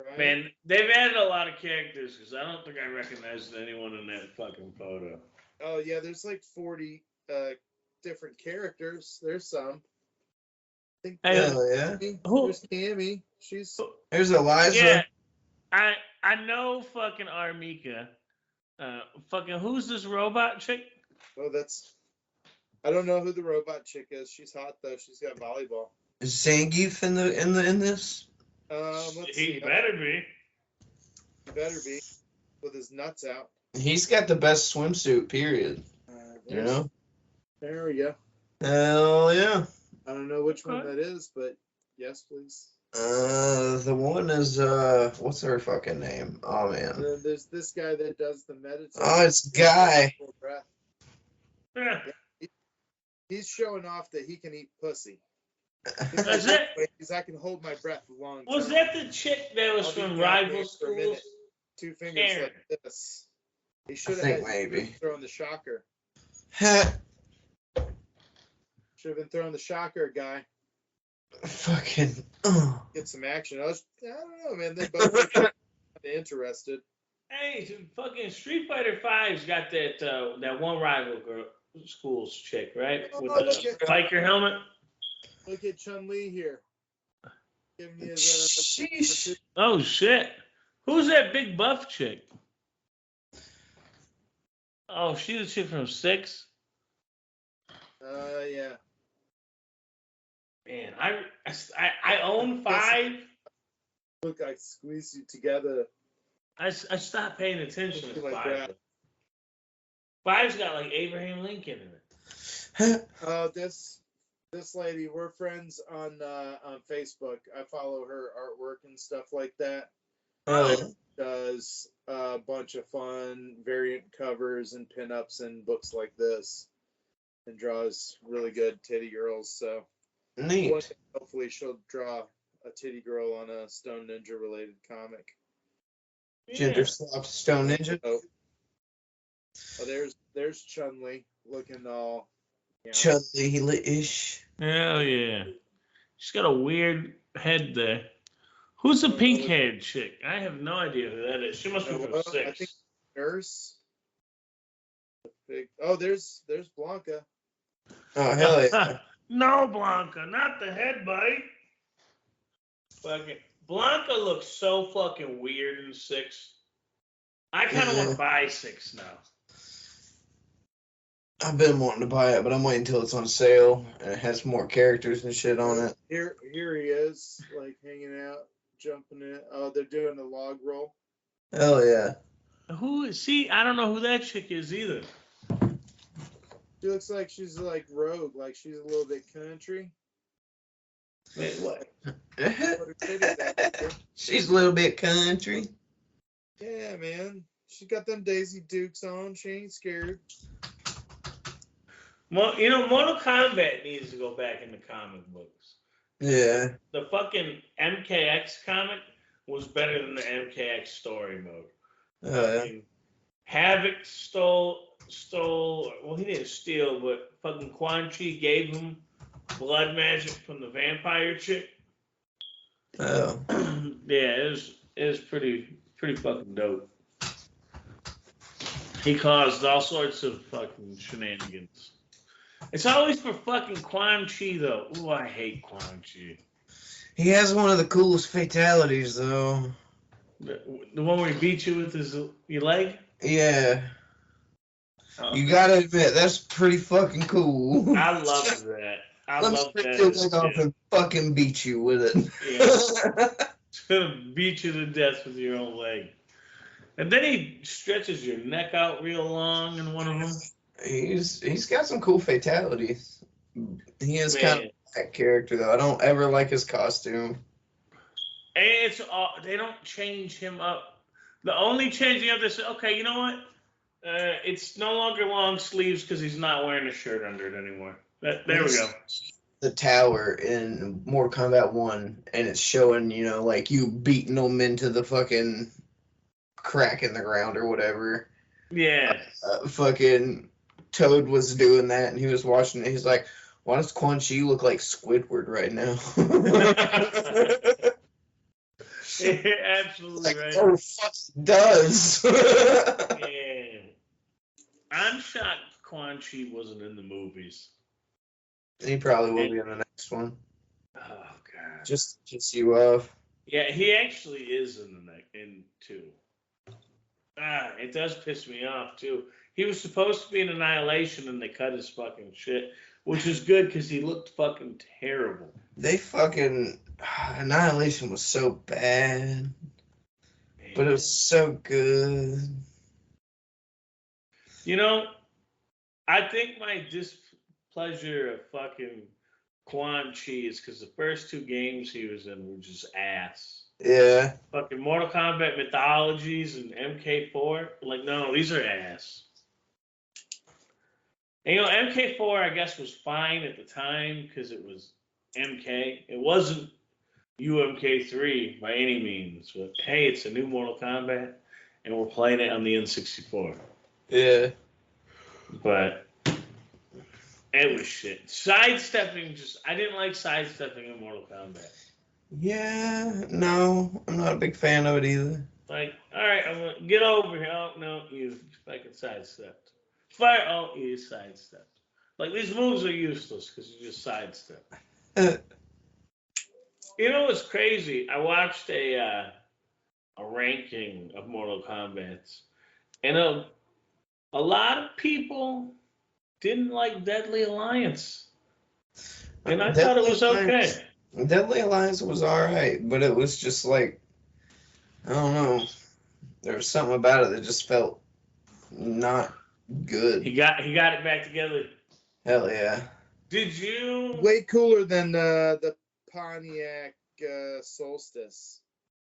Right? Man, they've added a lot of characters because I don't think I recognized anyone in that fucking photo. Oh yeah, there's like 40 different characters. There's some. I think Hey, Hell yeah. there's Cammy. She's There's Eliza. Yeah, I know fucking Armika. Fucking who's this robot chick? I don't know who the robot chick is. She's hot though. She's got volleyball. Is Zangief in this? Let's He see. better be. He better be with his nuts out. He's got the best swimsuit, period. You know? There we go. Hell yeah. I don't know which one that is, but yes, please. The one is what's her fucking name? Oh And man. then there's this guy that does the meditation. Oh, it's Guy. Breath. Yeah. He's showing off that he can eat pussy. That's it. Because I can hold my breath a long time. Was that the chick that was I'll be from down rival there for a schools? minute. 2 fingers Karen. like this. He should have think had maybe. throwing the shocker. Should have been throwing the shocker, guy. Fucking. Get some action. I don't know, man. They both look kinda interested. Hey, fucking Street Fighter 5's got that one rival girl schools chick, right? With look the at- biker helmet. Look at Chun-Li here. Giving you the Sheesh. Oh shit! Who's that big buff chick? Oh, she's the chick from 6. yeah. Man, I own 5. Look, I squeezed you together. I stopped paying attention to Like 5. that. 5's got like Abraham Lincoln in it. This lady, we're friends on Facebook. I follow her artwork and stuff like that. Oh, Does a bunch of fun variant covers and pinups and books like this, and draws really good titty girls. So neat. one day, hopefully she'll draw a titty girl on a Stone Ninja related comic. Gender swapped Stone Ninja. Oh, there's Chun-Li looking all. You know, Chudley-ish. Hell yeah. She's got a weird head there. Who's the pink haired chick? I have no idea who that is. She must be from I 6. think Nurse. Oh, there's Blanca. Oh hell yeah. No, Blanca, not the head bite. Fucking Blanca looks so fucking weird in 6. I kind of want to buy 6 now. I've been wanting to buy it, but I'm waiting until it's on sale and it has more characters and shit on it. Here he is, like hanging out, jumping in. Oh, they're doing a log roll. Hell yeah. Who is she? I don't know who that chick is either. She looks like she's like rogue, like she's a little bit country. Wait, what? Put her titties out there. She's a little bit country. Yeah, man. She got them Daisy Dukes on. She ain't scared. Well, you know, Mortal Kombat needs to go back in the comic books. Yeah. The fucking MKX comic was better than the MKX story mode. Fucking Havoc stole. Well, he didn't steal, but fucking Quan Chi gave him blood magic from the vampire chick. Oh. Yeah, it was pretty fucking dope. He caused all sorts of fucking shenanigans. It's always for fucking Quan Chi though. Ooh, I hate Quan Chi. He has one of the coolest fatalities though. The one where he beats you with your leg? Yeah. Oh. You gotta admit, that's pretty fucking cool. I love that. I Let me love rip that. your leg off and fucking beat you with it. Yeah. It's gonna beat you to death with your own leg. And then he stretches your neck out real long in one of them. He's got some cool fatalities. He is Man. kind of that character though. I don't ever like his costume. And it's all, they don't change him up. The only changing up is, okay, you know what? It's no longer long sleeves because he's not wearing a shirt under it anymore. There we go. The tower in Mortal Kombat 1, and it's showing, you know, like you beating them into the fucking crack in the ground or whatever. Yeah. Fucking Toad was doing that, and he was watching it. He's like, why does Quan Chi look like Squidward right now? Absolutely like, right. oh, fuck, it does. Yeah. I'm shocked Quan Chi wasn't in the movies. He probably will be in the next one. Oh god. Just to piss you off. Yeah, he actually is in 2. It does piss me off too. He was supposed to be in Annihilation and they cut his fucking shit, which is good because he looked fucking terrible. They fucking Annihilation was so bad, but it was so good. You know, I think my displeasure of fucking Quan Chi is because the first 2 games he was in were just ass. Yeah. Fucking Mortal Kombat Mythologies and MK4, like, no, these are ass. And, you know, MK4, I guess, was fine at the time because it was MK. It wasn't UMK3 by any means, but hey, it's a new Mortal Kombat, and we're playing it on the N64. Yeah. But it was shit. Sidestepping, I didn't like sidestepping in Mortal Kombat. Yeah, no, I'm not a big fan of it either. Like, all right, I'm gonna get over here. Oh no, you fucking sidestepped. Fire! Oh, you sidestepped. Like these moves are useless because you just sidestep. You know what's crazy? I watched a ranking of Mortal Kombat's, and a lot of people didn't like Deadly Alliance, and I thought it was okay. Deadly Alliance was alright, but it was just like, I don't know. There was something about it that just felt not good. He got it back together. Hell yeah. Did you? Way cooler than the Pontiac Solstice.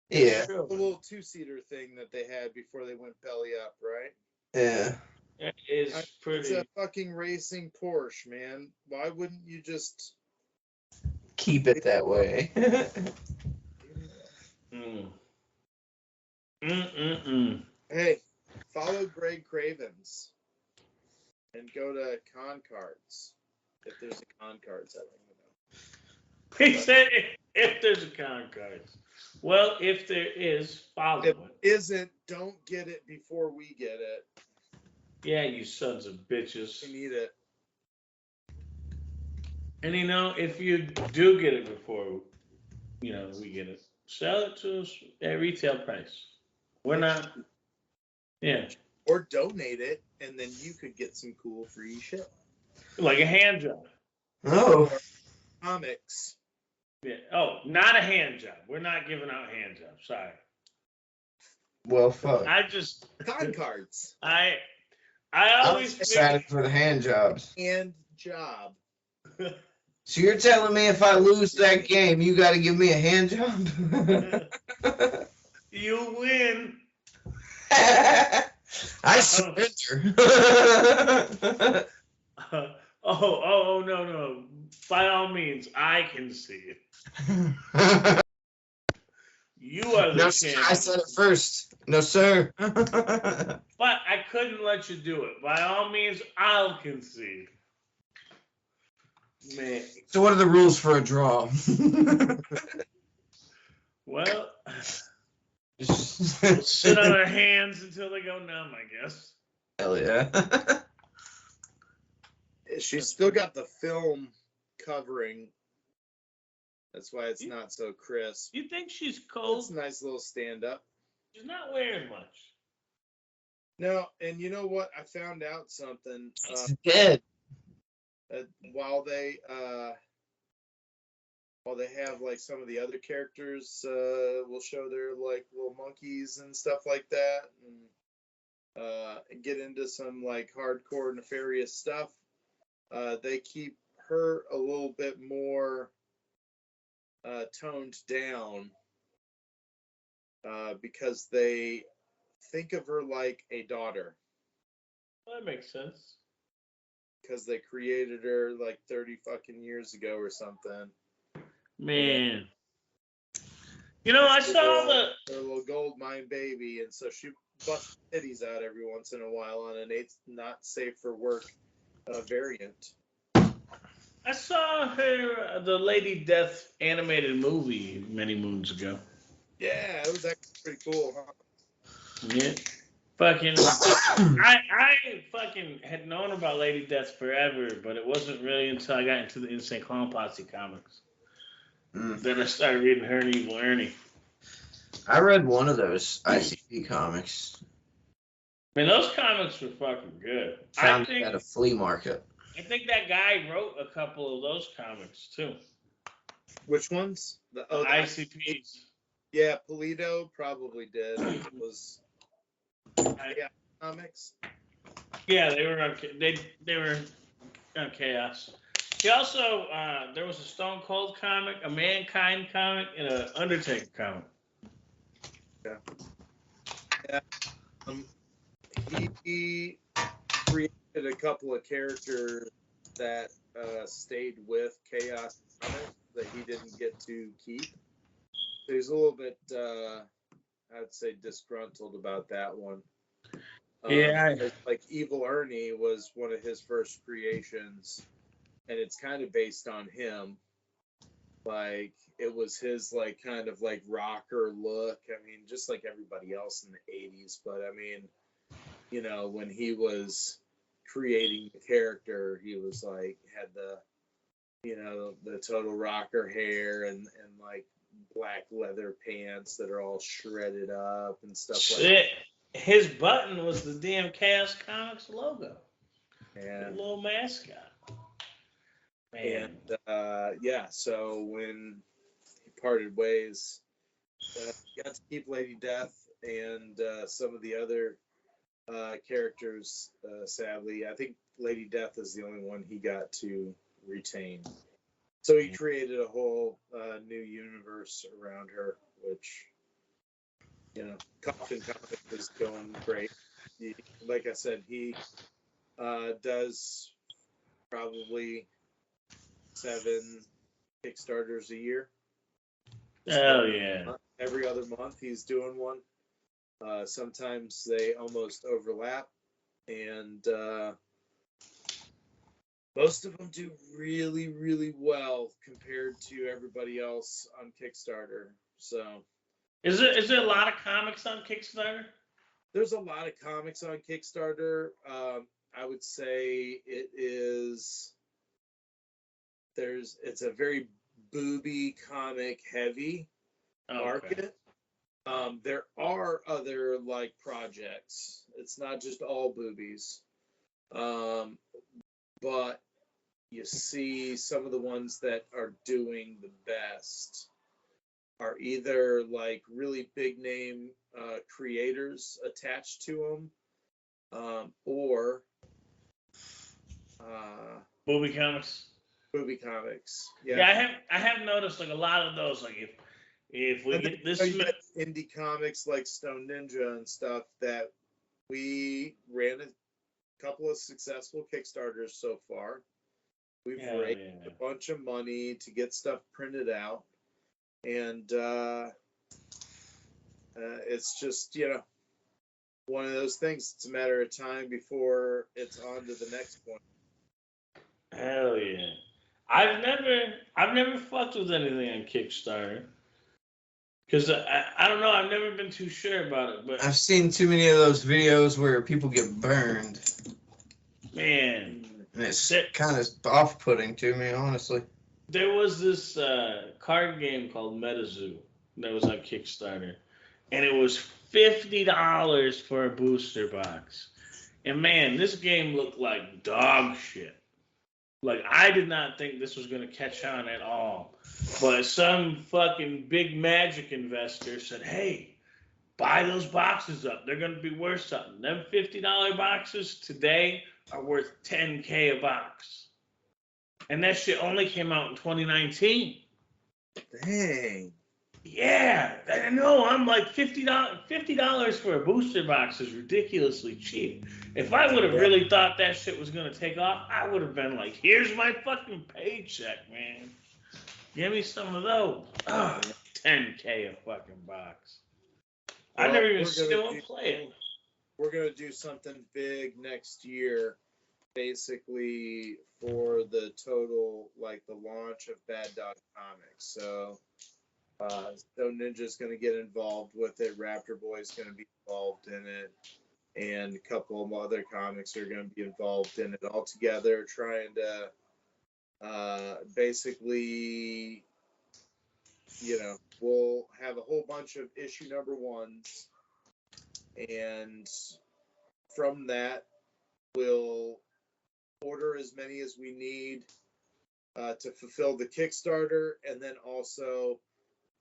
Yeah. The little 2-seater thing that they had before they went belly up, right? Yeah. It is pretty. It's a fucking racing Porsche, man. Why wouldn't you just Keep it that way. Hey, follow Greg Cravens and go to Con Cards. If there's a Con Cards, I don't know. He said if there's a Con Cards. Well, if there is, follow If it. isn't, don't get it before we get it. Yeah, you sons of bitches. We need it. And you know, if you do get it before, you know, we get it, sell it to us at retail price. We're not. Yeah. Or donate it, and then you could get some cool free shit. Like a hand job. Oh. Comics. Yeah. Oh, not a hand job. We're not giving out hand jobs. Sorry. Well, fuck. Con cards. I I'm always excited for the hand jobs. And job. So you're telling me if I lose that game, you got to give me a hand job? You win. I surrender. No. By all means, I can see it. You are the No, champion. I said it first. No, sir. But I couldn't let you do it. By all means, I'll concede. Man. So what are the rules for a draw? Well, we'll sit on our hands until they go numb, I guess. Hell yeah. She's still got the film covering. That's why it's not so crisp. You think she's cold? It's a nice little stand up. She's not wearing much. No, and you know what? I found out something. It's dead. While they have like some of the other characters will show their like little monkeys and stuff like that, and get into some like hardcore nefarious stuff. They keep her a little bit more toned down because they think of her like a daughter. Well, that makes sense. Because they created her like 30 fucking years ago or something. Man. You know, I saw her little gold mine baby, and so she busts titties out every once in a while on an not safe for work variant. I saw her the Lady Death animated movie many moons ago. Yeah, it was actually pretty cool, huh? Yeah. Fucking I fucking had known about Lady Death forever, but it wasn't really until I got into the Insane Clown Posse comics. Then I started reading Her and Evil Ernie. I read one of those ICP comics. Man, those comics were fucking good. Found it at a flea market. I think that guy wrote a couple of those comics too. Which ones? The ICPs. Yeah, Polito probably did. It was comics. Yeah, they were on Chaos. He also there was a Stone Cold comic, a Mankind comic, and an Undertaker comic. Yeah. He created a couple of characters that stayed with Chaos comics that he didn't get to keep. So he's a little bit, I'd say, disgruntled about that one. Yeah. Like Evil Ernie was one of his first creations, and it's kind of based on him. Like, it was his, like, kind of, like, rocker look. I mean, just like everybody else in the 80s. But, I mean, you know, when he was creating the character, he was, like, had the, you know, the total rocker hair and like, black leather pants that are all shredded up and stuff like that. His button was the damn Chaos Comics logo. And the little mascot. Man. And so when he parted ways, he got to keep Lady Death and some of the other characters, sadly. I think Lady Death is the only one he got to retain. So he created a whole new universe around her, which, you know, Coffin Comic is going great. Like I said, he does probably 7 Kickstarters a year. Oh, yeah. Every other month he's doing one. Sometimes they almost overlap, and most of them do really, really well compared to everybody else on Kickstarter. So, is there a lot of comics on Kickstarter? There's a lot of comics on Kickstarter. I would say it's a very booby comic heavy market. There are other like projects. It's not just all boobies. But you see some of the ones that are doing the best are either like really big name creators attached to them, or Movie comics. movie comics. Yeah, I have noticed like a lot of those. Like if we And get then, this, you got indie comics like Stone Ninja and stuff that we ran a couple of successful Kickstarters so far. We've raised a bunch of money to get stuff printed out, and it's just one of those things. It's a matter of time before it's on to the next one. Hell yeah! I've never fucked with anything on Kickstarter because I don't know. I've never been too sure about it, but I've seen too many of those videos where people get burned, man, and it's kind of off-putting to me, honestly. there was this card game called MetaZoo that was on Kickstarter, and it was $50 for a booster box. And man, this game looked like dog shit. Like, I did not think this was going to catch on at all. But some fucking big magic investor said, hey, buy those boxes up. They're going to be worth something. Them $50 boxes today are worth $10K a box. And that shit only came out in 2019. Dang. Yeah, I know. I'm like $50 for a booster box is ridiculously cheap. If I would have really thought that shit was gonna take off, I would have been like, "Here's my fucking paycheck, man. Give me some of those." 10K a fucking box. I've never even seen one play it. We're gonna do something big next year, basically for the total, like the launch of Bad Dog Comics. So. Stone Ninja's going to get involved with it. Raptor Boy's going to be involved in it, and a couple of other comics are going to be involved in it all together, trying to basically, we'll have a whole bunch of issue number ones, and from that, we'll order as many as we need to fulfill the Kickstarter, and then also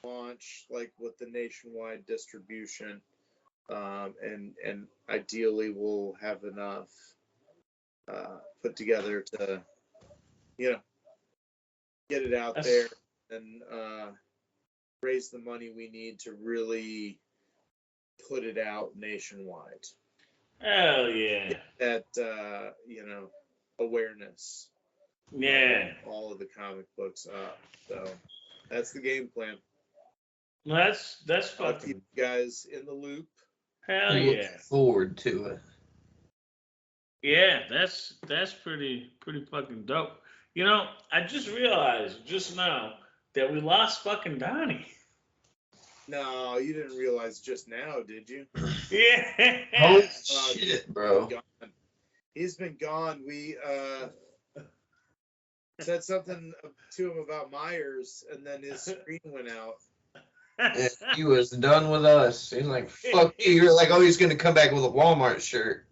launch like with the nationwide distribution, and ideally we'll have enough put together to get it out there and raise the money we need to really put it out nationwide. Hell yeah! Get that awareness. Yeah. All of the comic books up. So that's the game plan. That's I'll fucking. keep you guys in the loop. Hell yeah! Look forward to it. Yeah, that's pretty fucking dope. I just realized just now that we lost fucking Donnie. No, you didn't realize just now, did you? Yeah. Holy shit, bro. He's been gone. We said something to him about Meijer's, and then his screen went out. And he was done with us. He's like, fuck you. You're like, oh, he's going to come back with a Walmart shirt.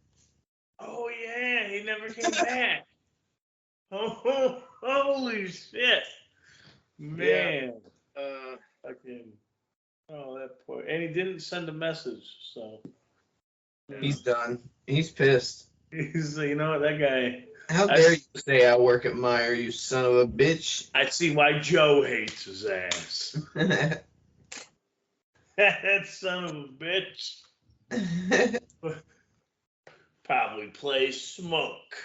Oh, yeah. He never came back. Oh, holy shit. Man. Yeah. Fucking. Oh, that poor. And he didn't send a message, so. He's done. He's pissed. He's, you know what, that guy. How dare you say I work at Meijer, you son of a bitch. I see why Joe hates his ass. That son of a bitch. Probably plays smoke.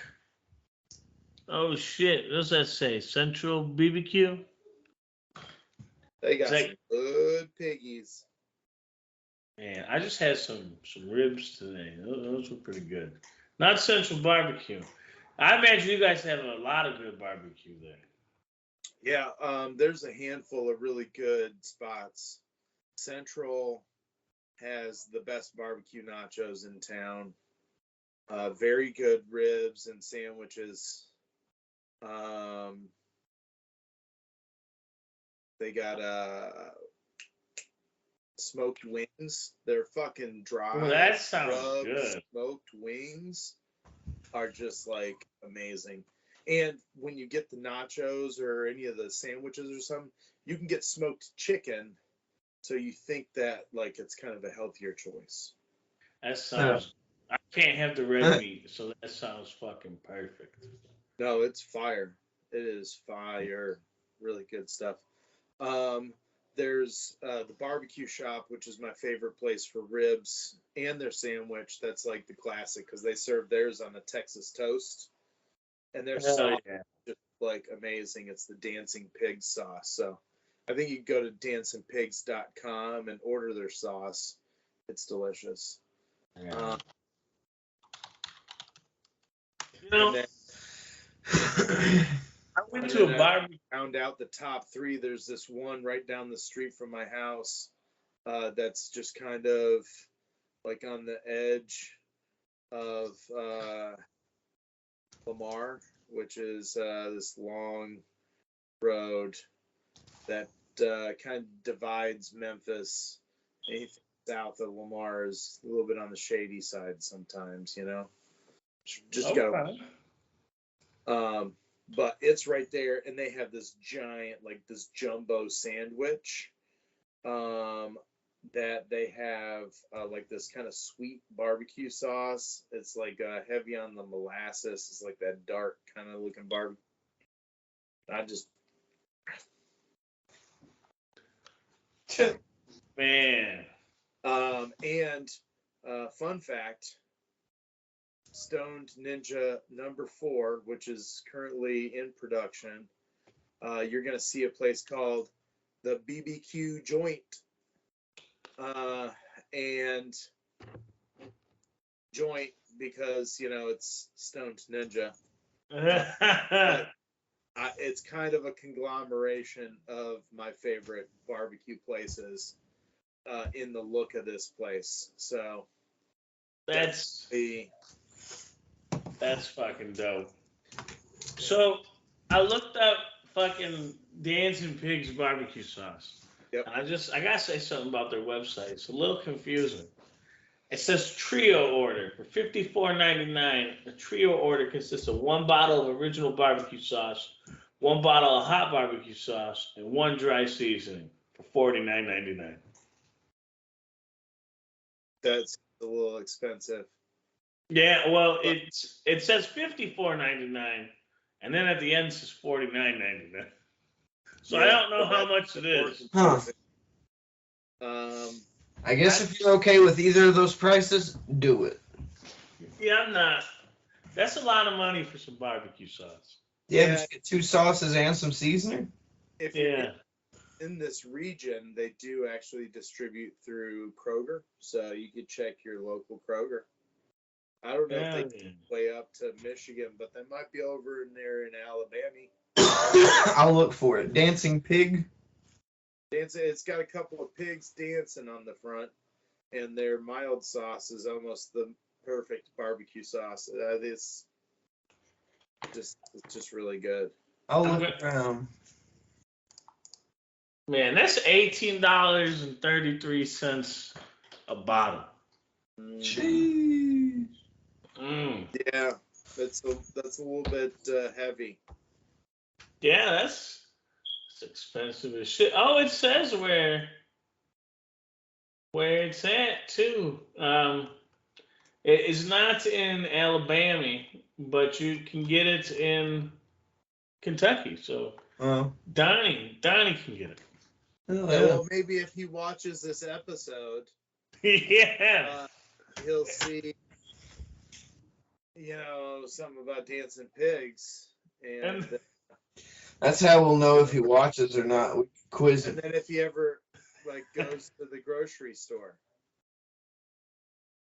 Oh shit! What does that say? Central BBQ? They got some good piggies. Man, I just had some ribs today. Those were pretty good. Not Central Barbecue. I imagine you guys have a lot of good barbecue there. Yeah, there's a handful of really good spots. Central has the best barbecue nachos in town. Very good ribs and sandwiches. They got smoked wings. They're fucking dry. Oh, that sounds good. Smoked wings are just like amazing. And when you get the nachos or any of the sandwiches or something, you can get smoked chicken. So you think that like it's kind of a healthier choice. That sounds. I can't have the red meat, so that sounds fucking perfect. No, it's fire. It is fire. Really good stuff. There's the barbecue shop, which is my favorite place for ribs and their sandwich. That's like the classic because they serve theirs on a Texas toast, and their sauce yeah. is just like amazing. It's the Dancing Pig sauce. So I think you can go to dancingpigs.com and order their sauce. It's delicious. Yeah. You And know, then I went to a barbecue. found out the top three. There's this one right down the street from my house that's just kind of like on the edge of Lamar, which is this long road that kind of divides Memphis. Anything south of Lamar is a little bit on the shady side sometimes, you know. Just gotta. But it's right there, and they have this giant, like this jumbo sandwich. That they have like this kind of sweet barbecue sauce. It's like heavy on the molasses. It's like that dark kind of looking barbecue. I just Man. And fun fact, Stoned Ninja number 4, which is currently in production, you're gonna see a place called the BBQ Joint. And joint because, you know, it's Stoned Ninja. It's kind of a conglomeration of my favorite barbecue places in the look of this place. So that's fucking dope. So I looked up fucking Dancing Pigs barbecue sauce. Yep. And I gotta say something about their website. It's a little confusing. It says trio order for $54.99. A trio order consists of 1 bottle of original barbecue sauce, 1 bottle of hot barbecue sauce, and 1 dry seasoning for $49.99. That's a little expensive. Yeah, well, it says $54.99, and then at the end it says $49.99. So I don't know how much it is. Huh. I guess if you're okay with either of those prices, do it. Yeah, I'm not. That's a lot of money for some barbecue sauce. Yeah, just get 2 sauces and some seasoning. If you're in this region, they do actually distribute through Kroger, so you could check your local Kroger. I don't know if they can way up to Michigan, but they might be over in there in Alabama. I'll look for it. Dancing Pig. It's got a couple of pigs dancing on the front, and their mild sauce is almost the perfect barbecue sauce. It's just really good. I'll look around. Man, that's $18.33 a bottle. Jeez. Yeah, that's a little bit heavy. Yeah, that's expensive as shit. Oh, it says where it's at too. It is not in Alabama, but you can get it in Kentucky. So Donnie can get it. Well, maybe if he watches this episode, he'll see, you know, something about dancing pigs, and that's how we'll know if he watches or not. We quiz him. And then if he ever like goes to the grocery store,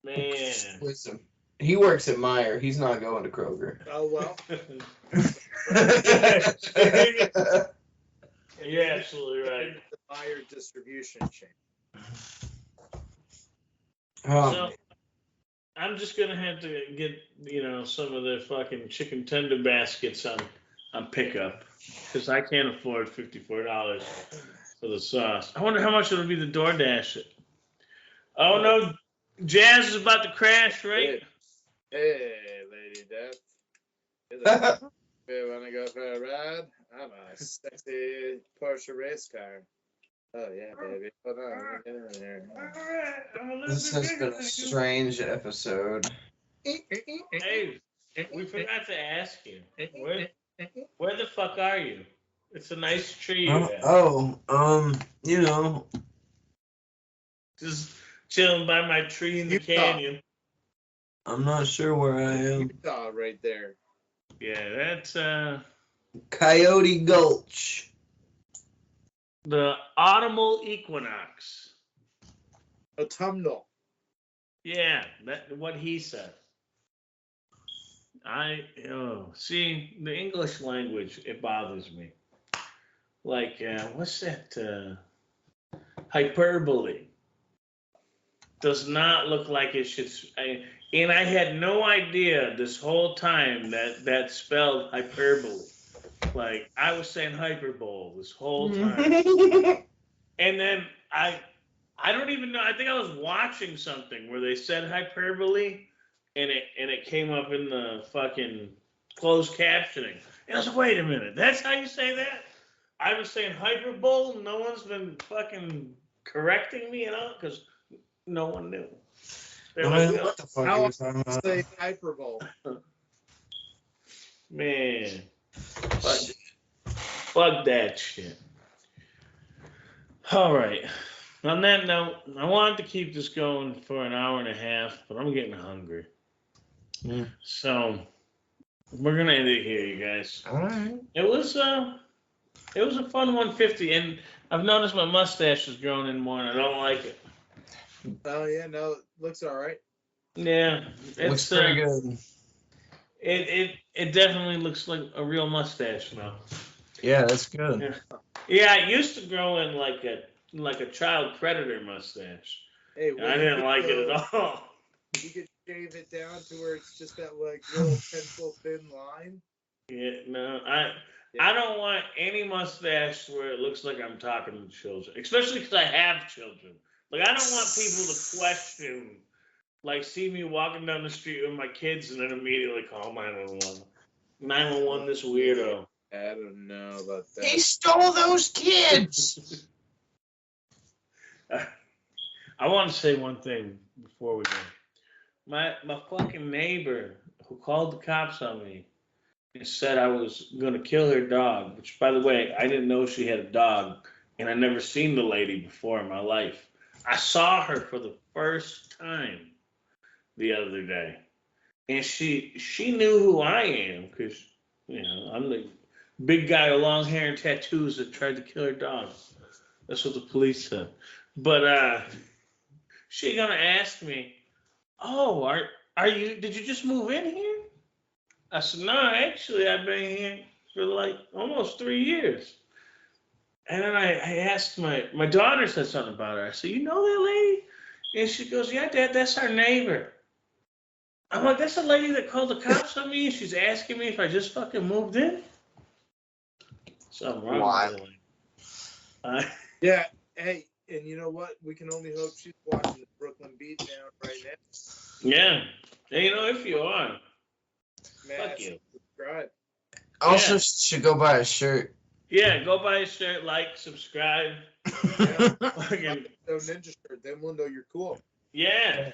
man, quiz him. He works at Meijer. He's not going to Kroger. Oh well. You're absolutely right. The Meijer distribution chain. So I'm just gonna have to get, you know, some of the fucking chicken tender baskets on pickup because I can't afford $54 for the sauce. I wonder how much it'll be to DoorDash it. Oh no, Jazz is about to crash, right? Hey, Lady Death. You want to go for a ride? I'm a sexy Porsche race car. Oh, yeah, baby. Hold on. Let me get in here. This has been a strange episode. Hey, we forgot to ask you. Where the fuck are you? It's a nice tree you have. You know, Just chilling by my tree in the Utah. canyon. I'm not sure where I am. Utah right there. Yeah, that's Coyote Gulch. the autumnal equinox. Autumnal. Yeah, that what he said. See the English language. It bothers me. Like what's that? Hyperbole. Does not look like it should. And I had no idea this whole time that spelled hyperbole. Like I was saying hyperbole this whole time, and then I don't even know. I think I was watching something where they said hyperbole, and it came up in the fucking closed captioning. And I was like, wait a minute, that's how you say that? I was saying hyperbole. No one's been fucking correcting me, because no one knew. They're like, What the fuck How are you talking about? say hyperbole? man, fuck that shit. All right. On that note, I wanted to keep this going for an hour and a half, but I'm getting hungry. Mm. So we're gonna end it here, you guys. All right. It was a fun 150, and I've noticed my mustache is growing in more, and I don't like it. Oh, yeah, no, it looks all right. Yeah, Looks pretty good. It definitely looks like a real mustache now. Yeah, that's good. Yeah, it used to grow in like a child predator mustache. Hey, And I didn't like it at all. You could shave it down to where it's just that like little pencil thin line. Yeah, no, I don't want any mustache where it looks like I'm talking to children, especially because I have children. Like I don't want people to question, like see me walking down the street with my kids and then immediately call 911. 911, this weirdo. I don't know about that. He stole those kids. I want to say one thing before we go. My fucking neighbor who called the cops on me and said I was gonna kill her dog, which by the way, I didn't know she had a dog, and I never seen the lady before in my life. I saw her for the first time the other day, and she knew who I am because I'm the big guy with long hair and tattoos that tried to kill her dog. That's what the police said. But she gonna ask me, "Oh, are you? Did you just move in here?" I said, "No, actually, I've been here for like almost 3 years." And then I asked my daughter said something about her. I said, "You know that lady?" And she goes, "Yeah, Dad, that's our neighbor." I'm like, "That's the lady that called the cops on me, and she's asking me if I just fucking moved in." Something wrong with that. Yeah, hey, and you know what? We can only hope she's watching the Brooklyn Beatdown right now. Yeah. And if you are, Man, fuck you. subscribe. Also, should go buy a shirt. Yeah, go buy a shirt, like, subscribe. Yeah. Fucking, So ninja shirt, then we'll know you're cool. yeah.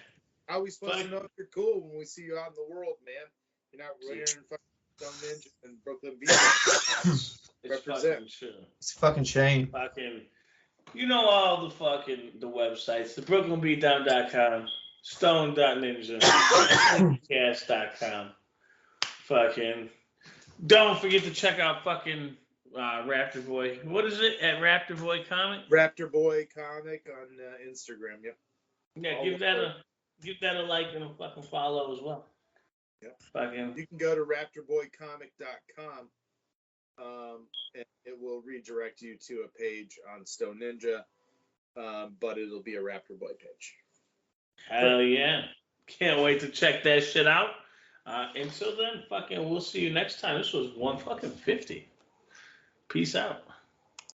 How are we supposed to know if you're cool when we see you out in the world, man? You're not wearing fucking Stone Ninja and Brooklyn Beatdown. It's Represent. fucking true. It's a fucking shame. Fucking, all the websites, the BrooklynBeatdown.com, Stone.Ninja, Cast.com. Fucking, don't forget to check out fucking Raptor Boy. What is it at Raptor Boy Comic? Raptor Boy Comic on Instagram. Yep. Yeah, give that a like and a fucking follow as well. Yep. Fucking. You can go to raptorboycomic.com. And it will redirect you to a page on Stone Ninja, but it'll be a Raptor Boy page. Hell yeah. Can't wait to check that shit out. Until then, fucking, we'll see you next time. This was 150. Peace out.